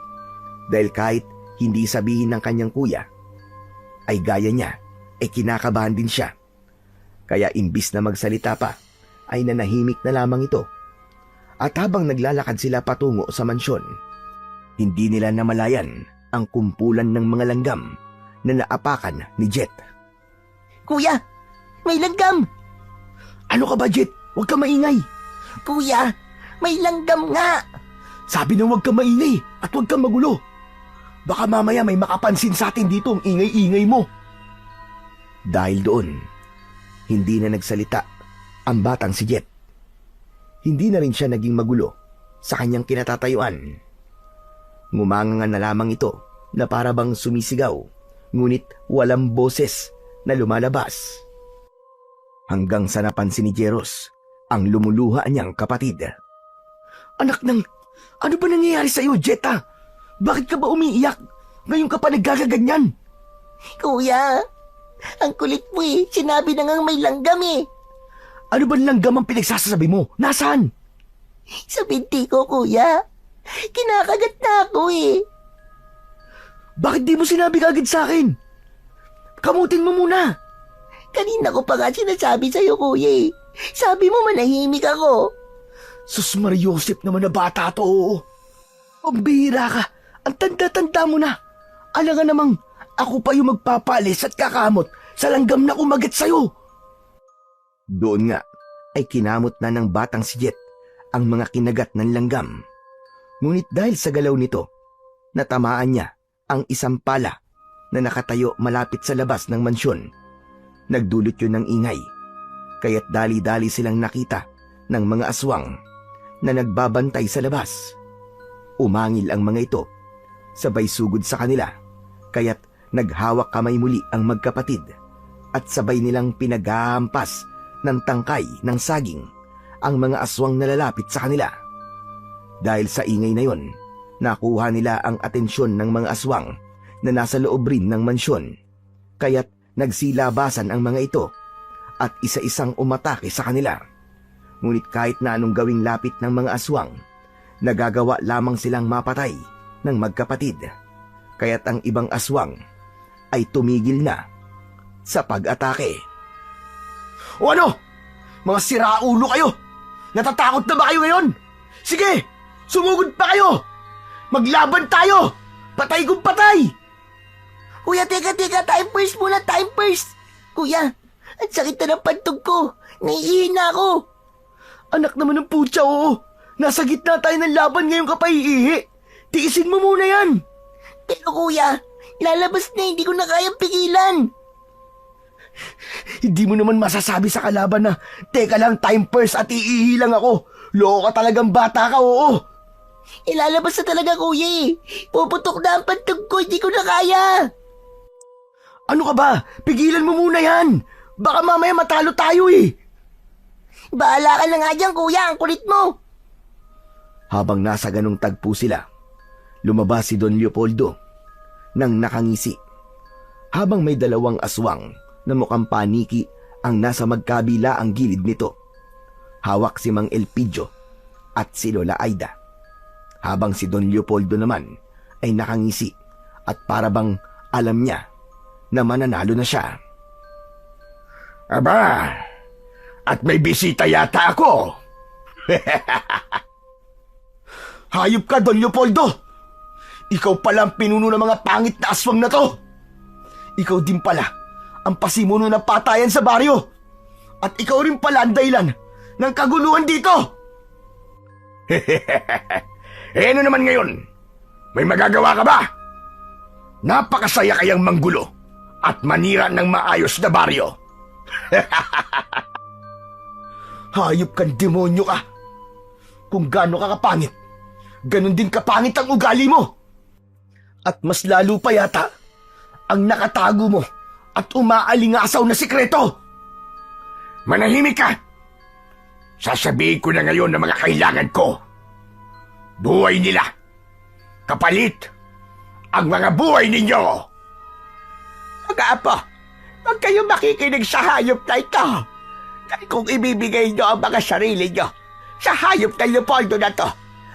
Dahil kahit hindi sabihin ng kanyang kuya, ay gaya niya, ay kinakabahan din siya. Kaya imbis na magsalita pa, ay nanahimik na lamang ito. At habang naglalakad sila patungo sa mansyon, hindi nila namalayan ang kumpulan ng mga langgam na naapakan ni Jet. Kuya, may langgam! Ano ka ba, Jet? Huwag ka maingay! Kuya, may langgam nga! Sabi na huwag ka maingay at huwag kang magulo. Baka mamaya may makapansin sa atin dito ang ingay-ingay mo. Dahil doon, hindi na nagsalita ang batang si Jet. Hindi na rin siya naging magulo sa kanyang kinatatayuan. Ngumangangan na lamang ito na para bang sumisigaw, ngunit walang boses na lumalabas. Hanggang sa napansin ni Jeros ang lumuluha niyang kapatid. Anak ng, ano ba nangyayari sa iyo, Jetta? Bakit ka ba umiiyak? Ngayon ka pa naggagaganyan? Kuya, ang kulit mo eh. Sinabi na ngang may langgam eh. Ano ba langgam ang pinagsasabi mo? Nasaan? Sa binti ko, kuya. Kinakagat na ako eh. Bakit di mo sinabi kagad sa akin? Kamutin mo muna. Kanina ko pa nga sinasabi sa'yo, kuya eh. Sabi mo manahimik ako. Sus Mariosep naman na bata to. Pambihira ka. Ang tanda-tanda mo na. Alangan namang ako pa yung magpapalis at kakamot sa langgam na kumagat sa'yo. Doon nga ay kinamot na ng batang si Jet ang mga kinagat ng langgam. Ngunit dahil sa galaw nito, natamaan niya ang isang pala na nakatayo malapit sa labas ng mansyon. Nagdulot yun ng ingay, kaya't dali-dali silang nakita ng mga aswang na nagbabantay sa labas. Umangil ang mga ito, sabay sugod sa kanila, kaya't naghawak kamay muli ang magkapatid at sabay nilang pinaghahampas ng tangkay ng saging ang mga aswang na lalapit sa kanila. Dahil sa ingay na yon, nakuha nila ang atensyon ng mga aswang na nasa loob rin ng mansyon, kaya't nagsilabasan ang mga ito at isa-isang umatake sa kanila. Ngunit kahit na anong gawing lapit ng mga aswang, nagagawa lamang silang mapatay ng magkapatid, kaya't ang ibang aswang ay tumigil na sa pag-atake. O ano? Mga siraulo kayo! Natatakot na ba kayo ngayon? Sige! Sumugod pa kayo! Maglaban tayo! Patay kung patay! Kuya, teka, time first muna, time first. Kuya, ang sakit na ng pantog ko. Naiihi na ako. Anak naman ng putya, oo. Nasa gitna tayo ng laban ngayon ka pa iihi. Tiisin mo muna yan. Pero kuya, lalabas na, hindi ko na kayang pigilan. Hindi mo naman masasabi sa kalaban na, teka lang, time first at iihi lang ako. Loko ka talagang bata ka, oo. Ilalabas na talaga, kuya eh. Puputok na ang pantog ko, hindi ko na kaya. Ano ka ba? Pigilan mo muna yan. Baka mamaya matalo tayo eh. Bahala ka na nga dyan, kuya. Ang kulit mo. Habang nasa ganong tagpo sila, lumabas si Don Leopoldo nang nakangisi. Habang may dalawang aswang na mukhang paniki ang nasa magkabila ang gilid nito. Hawak si Mang Elpidio at si Lola Aida. Habang si Don Leopoldo naman ay nakangisi at parabang alam niya na mananalo na siya. Aba, at may bisita yata ako. Hayop ka, Don Leopoldo! Ikaw pala ang pinuno ng mga pangit na aswang na to! Ikaw din pala ang pasimuno ng patayan sa baryo! At ikaw rin pala ang dahilan ng kaguluhan dito! Eh ano naman ngayon? May magagawa ka ba? Napakasaya kayang manggulo at manira ng maayos na baryo. Hayop kang demonyo ka! Kung gaano ka kapangit, ganun din kapangit ang ugali mo! At mas lalo pa yata ang nakatago mo at umaalingasaw na sikreto! Manahimik ka! Sasabihin ko na ngayon ng mga kailangan ko. Buhay nila. Kapalit ang mga buhay ninyo. Mga apo, huwag kayong makikinig sa hayop na ito. Dahil kung ibibigay nyo ang mga sarili nyo sa hayop na Leopoldo na to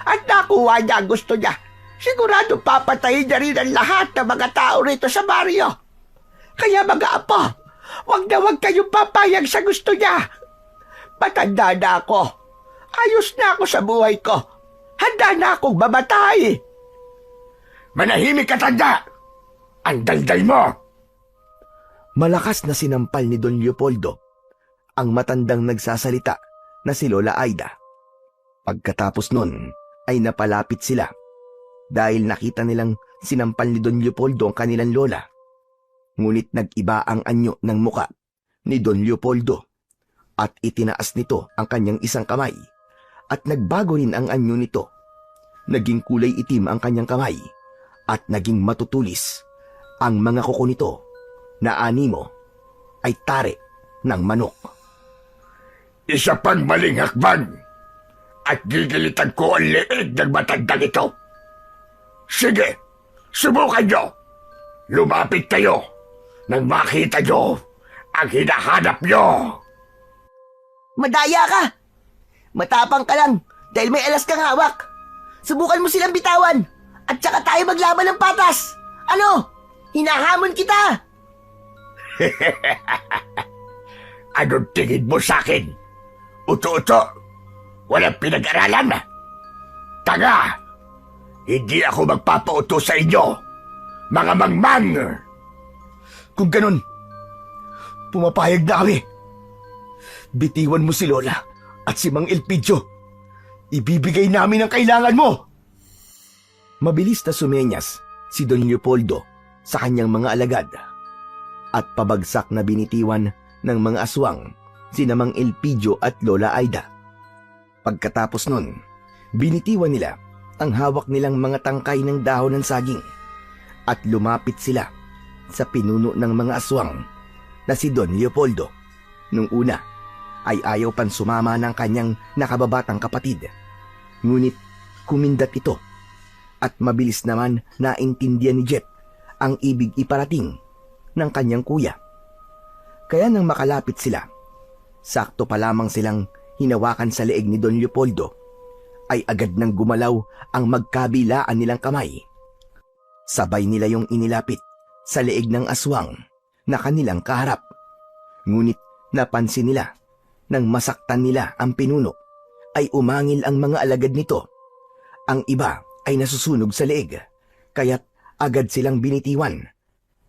at nakuha niya ang gusto niya, sigurado papatayin niya rin ang lahat ng mga tao rito sa baryo. Kaya mga apo, huwag na huwag kayong papayag sa gusto niya. Matanda na ako. Ayos na ako sa buhay ko. Handa na akong mamatay. Manahimik ka, tanda! Ang daldal mo! Malakas na sinampal ni Don Leopoldo ang matandang nagsasalita na si Lola Aida. Pagkatapos nun ay napalapit sila dahil nakita nilang sinampal ni Don Leopoldo ang kanilang lola. Ngunit nag-iba ang anyo ng muka ni Don Leopoldo at itinaas nito ang kanyang isang kamay at nagbago rin ang anyo nito. Naging kulay itim ang kanyang kamay at naging matutulis ang mga kuko nito na animo ay tare ng manok. Isa pang maling hakbang at gigilitan ko ang leeg ng matandang ito. Sige, subukan nyo. Lumapit kayo nang makita nyo ang hinahanap nyo. Madaya ka! Matapang ka lang dahil may alas kang hawak. Subukan mo silang bitawan at saka tayo maglaban ng patas. Ano? Hinahamon kita! Anong tingin mo sa akin? Uto-uto, walang pinag-aralan. Tanga, hindi ako magpapauto sa inyo, mga mangmang. Kung ganun, pumapayag na kami. Bitiwan mo si Lola at si Mang Elpidio. Ibibigay namin ang kailangan mo. Mabilis na sumenyas si Don Leopoldo sa kanyang mga alagad at pabagsak na binitiwan ng mga aswang sina Mang Elpidio at Lola Aida. Pagkatapos nun, binitiwan nila ang hawak nilang mga tangkay ng dahon ng saging at lumapit sila sa pinuno ng mga aswang na si Don Leopoldo. Nung una ay ayaw pan sumama ng kanyang nakababatang kapatid. Ngunit kumindat ito at mabilis naman naintindihan ni Jet ang ibig iparating ng kanyang kuya. Kaya nang makalapit sila, sakto pa lamang silang hinawakan sa leeg ni Don Leopoldo, ay agad nang gumalaw ang magkabilaan nilang kamay. Sabay nila yung inilapit sa leeg ng aswang na kanilang kaharap. Ngunit napansin nila nang masaktan nila ang pinuno ay umangil ang mga alagad nito. Ang iba ay nasusunog sa leeg, kaya't agad silang binitiwan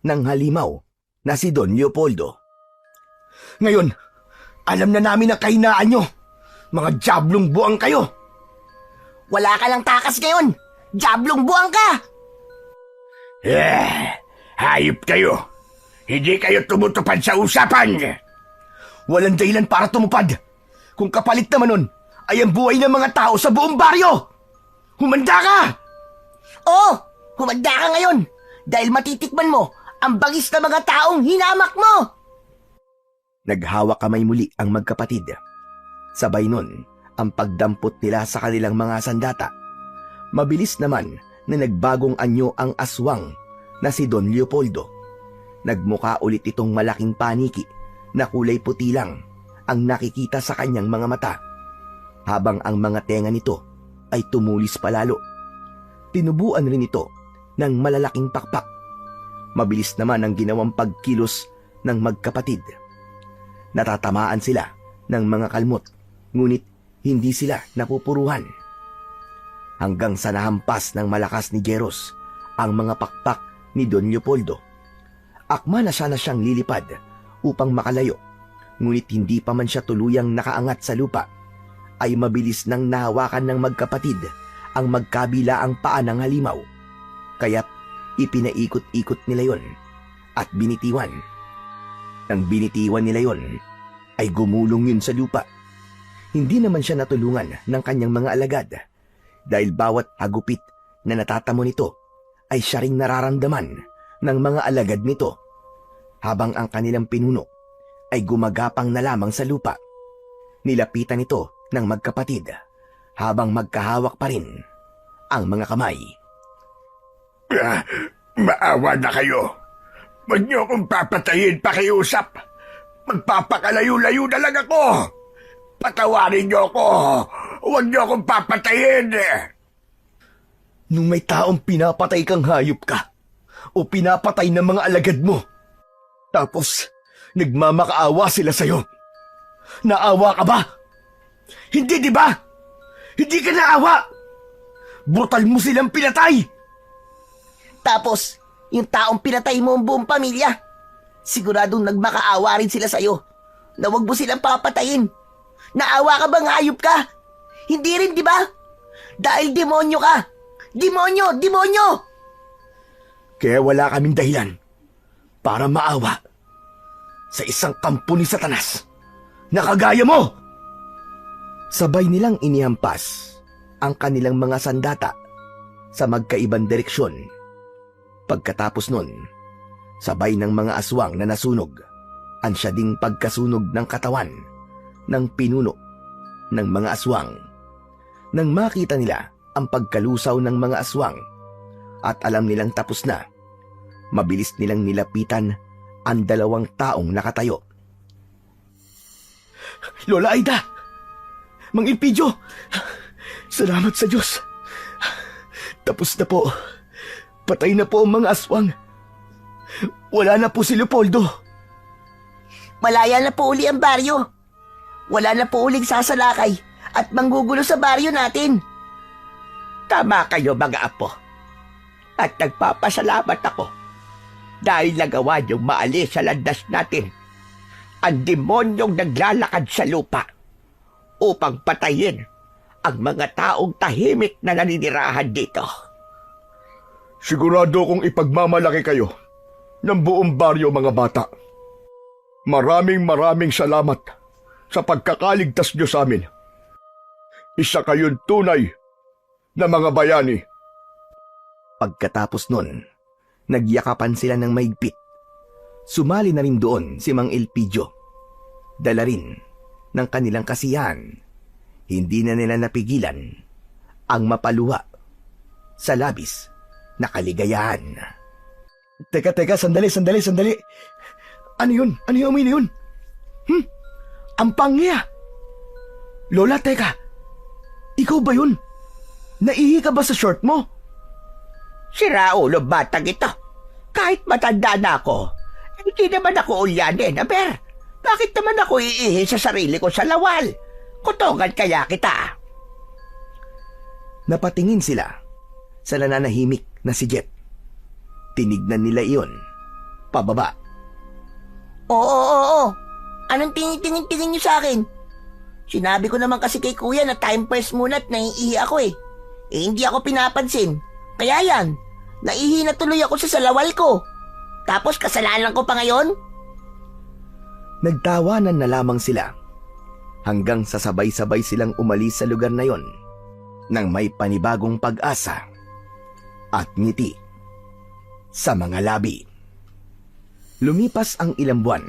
ng halimaw na si Don Leopoldo. Ngayon, alam na namin ang kahinaan nyo. Mga diablong buang kayo. Wala ka lang takas ngayon! Diablong buwang ka! Hayop kayo. Hindi kayo tumutupad sa usapan. Walang dahilan para tumupad. Kung kapalit naman nun, ay ang buhay ng mga tao sa buong baryo. Humanda ka! Oo! Humanda ka ngayon! Dahil matitikman mo ang bangis na mga taong hinamak mo! Naghawak kamay muli ang magkapatid. Sabay nun ang pagdampot nila sa kanilang mga sandata. Mabilis naman na nagbagong anyo ang aswang na si Don Leopoldo. Nagmuka ulit itong malaking paniki na kulay puti lang ang nakikita sa kanyang mga mata, habang ang mga tenga nito ay tumulis palalo. Tinubuan rin ito ng malalaking pakpak. Mabilis naman ang ginawang pagkilos ng magkapatid. Natatamaan sila ng mga kalmot, ngunit hindi sila napupuruhan. Hanggang sa nahampas ng malakas ni Jeros ang mga pakpak ni Don Leopoldo. Akma na siyang lilipad upang makalayo, ngunit hindi pa man siya tuluyang nakaangat sa lupa, ay mabilis nang nahawakan ng magkapatid ang magkabilaang paa ng halimaw. Kaya't ipinaikot-ikot nila yon at binitiwan. Nang binitiwan nila yon, ay gumulong yun sa lupa. Hindi naman siya natulungan ng kanyang mga alagad dahil bawat hagupit na natatamo nito ay siya ring nararamdaman ng mga alagad nito, habang ang kanilang pinuno ay gumagapang na lamang sa lupa. Nilapitan ito ng magkapatid habang magkahawak pa rin ang mga kamay. Maawa na kayo. Huwag niyo akong papatayin, pakiusap. Magpapakalayo-layo na lang ako. Patawarin niyo ako. Huwag niyo akong papatayin. Nung may taong pinapatay kang hayop ka o pinapatay ng mga alagad mo, tapos nagmamakaawa sila sa'yo, naawa ka ba? Hindi, di ba? Hindi ka naawa. Brutal mo silang pinatay. Tapos, yung taong pinatay mo ang buong pamilya, siguradong nagmakaawa rin sila sa'yo na huwag mo silang papatayin. Naawa ka bang hayop ka? Hindi rin, di ba? Dahil demonyo ka. Demonyo! Demonyo! Kaya wala kaming dahilan para maawa sa isang kampo ni Satanas na kagaya mo. Sabay nilang inihampas ang kanilang mga sandata sa magkaibang direksyon. Pagkatapos nun, sabay ng mga aswang na nasunog ang siya ding pagkasunog ng katawan ng pinuno ng mga aswang. Nang makita nila ang pagkalusaw ng mga aswang at alam nilang tapos na, mabilis nilang nilapitan ang 2 taong nakatayo. Lola Aida! Mang Ilpidio! Salamat sa Diyos! Tapos na po. Patay na po ang mga aswang. Wala na po si Leopoldo. Malaya na po uli ang baryo. Wala na po uling sasalakay at manggugulo sa baryo natin. Tama kayo mga apo. At nagpapasalamat ako dahil nagawa niyong maalis sa landas natin ang demonyong naglalakad sa lupa upang patayin ang mga taong tahimik na naninirahan dito. Sigurado kong ipagmamalaki kayo ng buong baryo, mga bata. Maraming salamat sa pagkakaligtas niyo sa amin. Isa kayong tunay na mga bayani. Pagkatapos nun, nagyakapan sila ng maigpit. Sumali na rin doon si Mang Ilpidio. Dala rin ng kanilang kasiyahan. Hindi na nila napigilan ang mapaluha sa labis na kaligayahan. Teka, sandali. Ano yun? Ano yung amoy na yun? Ang pangya! Lola, teka. Ikaw ba yun? Naihi ka ba sa short mo? Si Raulo, batang ito. Kahit matanda na ako, hindi naman ako ulyanin. Aber, bakit naman ako iihi sa sarili ko sa lawal? Kutogan kaya kita. Napatingin sila sa nananahimik na si Jet. Tinignan nila iyon pababa. Oo. Anong tingin niyo sa akin? Sinabi ko naman kasi kay kuya na time first muna at naiihi ako eh. Hindi ako pinapansin. Kaya yan, naihi na tuloy ako sa salawal ko. Tapos kasalanan ko pa ngayon? Nagtawanan na lamang sila hanggang sa sabay-sabay silang umalis sa lugar na yon nang may panibagong pag-asa at ngiti sa mga labi. Lumipas ang ilang buwan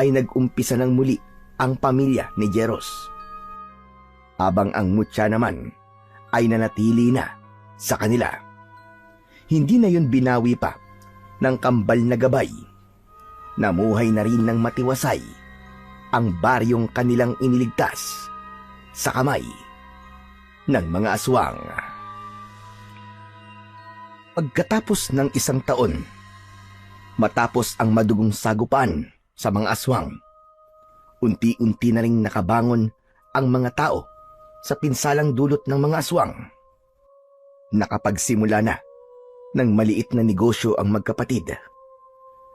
ay nag-umpisa ng muli ang pamilya ni Jeros. Habang ang mutya naman ay nanatili na sa kanila. Hindi na yun binawi pa ng kambal na gabay. Namuhay na rin ng matiwasay ang baryong kanilang iniligtas sa kamay ng mga aswang. Pagkatapos ng 1 taon, matapos ang madugong sagupan sa mga aswang, unti-unti na ring nakabangon ang mga tao sa pinsalang dulot ng mga aswang. Nakapagsimula na ng maliit na negosyo ang magkapatid.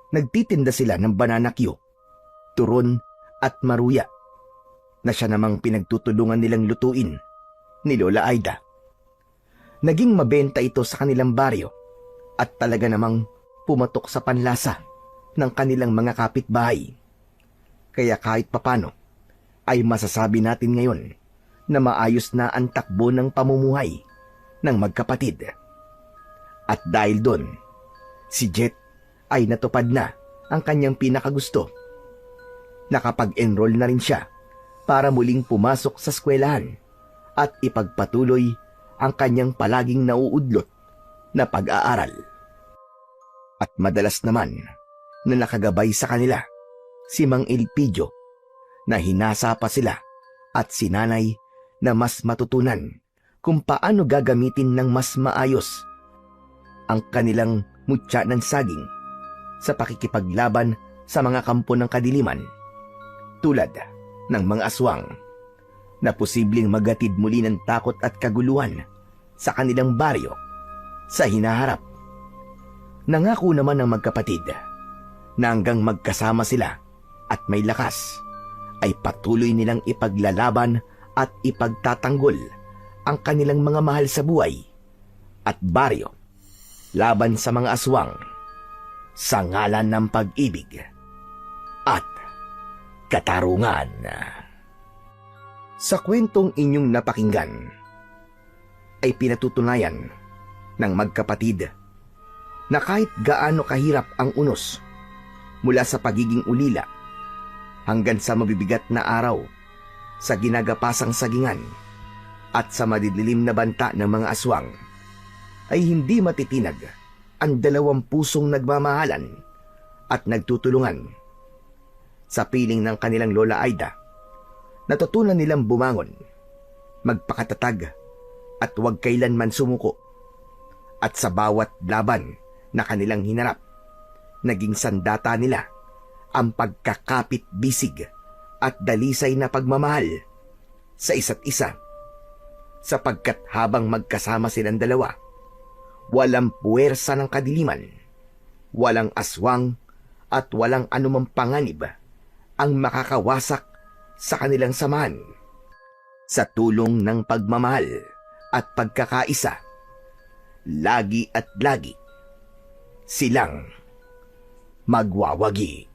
Nagtitinda sila ng banana Q, turon at maruya na siya namang pinagtutulungan nilang lutuin ni Lola Aida. Naging mabenta ito sa kanilang baryo at talaga namang pumatok sa panlasa ng kanilang mga kapitbahay. Kaya kahit papano ay masasabi natin ngayon na maayos na ang takbo ng pamumuhay ng magkapatid. At dahil doon, si Jet ay natupad na ang kanyang pinakagusto. Nakapag-enroll na rin siya para muling pumasok sa eskwelahan at ipagpatuloy ang kanyang palaging nauudlot na pag-aaral. At madalas naman na nakagabay sa kanila si Mang Ilpidio na hinasa pa sila at si Nanay na mas matutunan kung paano gagamitin ng mas maayos ang kanilang mutya ng saging sa pakikipaglaban sa mga kampo ng kadiliman tulad ng mga aswang na posibleng magatid muli ng takot at kaguluhan sa kanilang baryo sa hinaharap. Nangako naman ng magkapatid na hanggang magkasama sila at may lakas ay patuloy nilang ipaglalaban at ipagtatanggol ang kanilang mga mahal sa buhay at baryo laban sa mga aswang sa ngalan ng pag-ibig at katarungan. Sa kwentong inyong napakinggan ay pinatutunayan ng magkapatid na kahit gaano kahirap ang unos mula sa pagiging ulila hanggang sa mabibigat na araw sa ginagapasang sagingan at sa madidilim na banta ng mga aswang, ay hindi matitinag ang dalawang pusong nagmamahalan at nagtutulungan. Sa piling ng kanilang Lola Aida, natutunan nilang bumangon, magpakatatag at huwag kailanman sumuko. At sa bawat laban na kanilang hinarap, naging sandata nila ang pagkakapit-bisig at dalisay na pagmamahal sa isa't isa. Sapagkat habang magkasama silang dalawa, walang puwersa ng kadiliman, walang aswang at walang anumang panganib ang makakawasak sa kanilang samahan. Sa tulong ng pagmamahal at pagkakaisa, lagi at lagi silang magwawagi.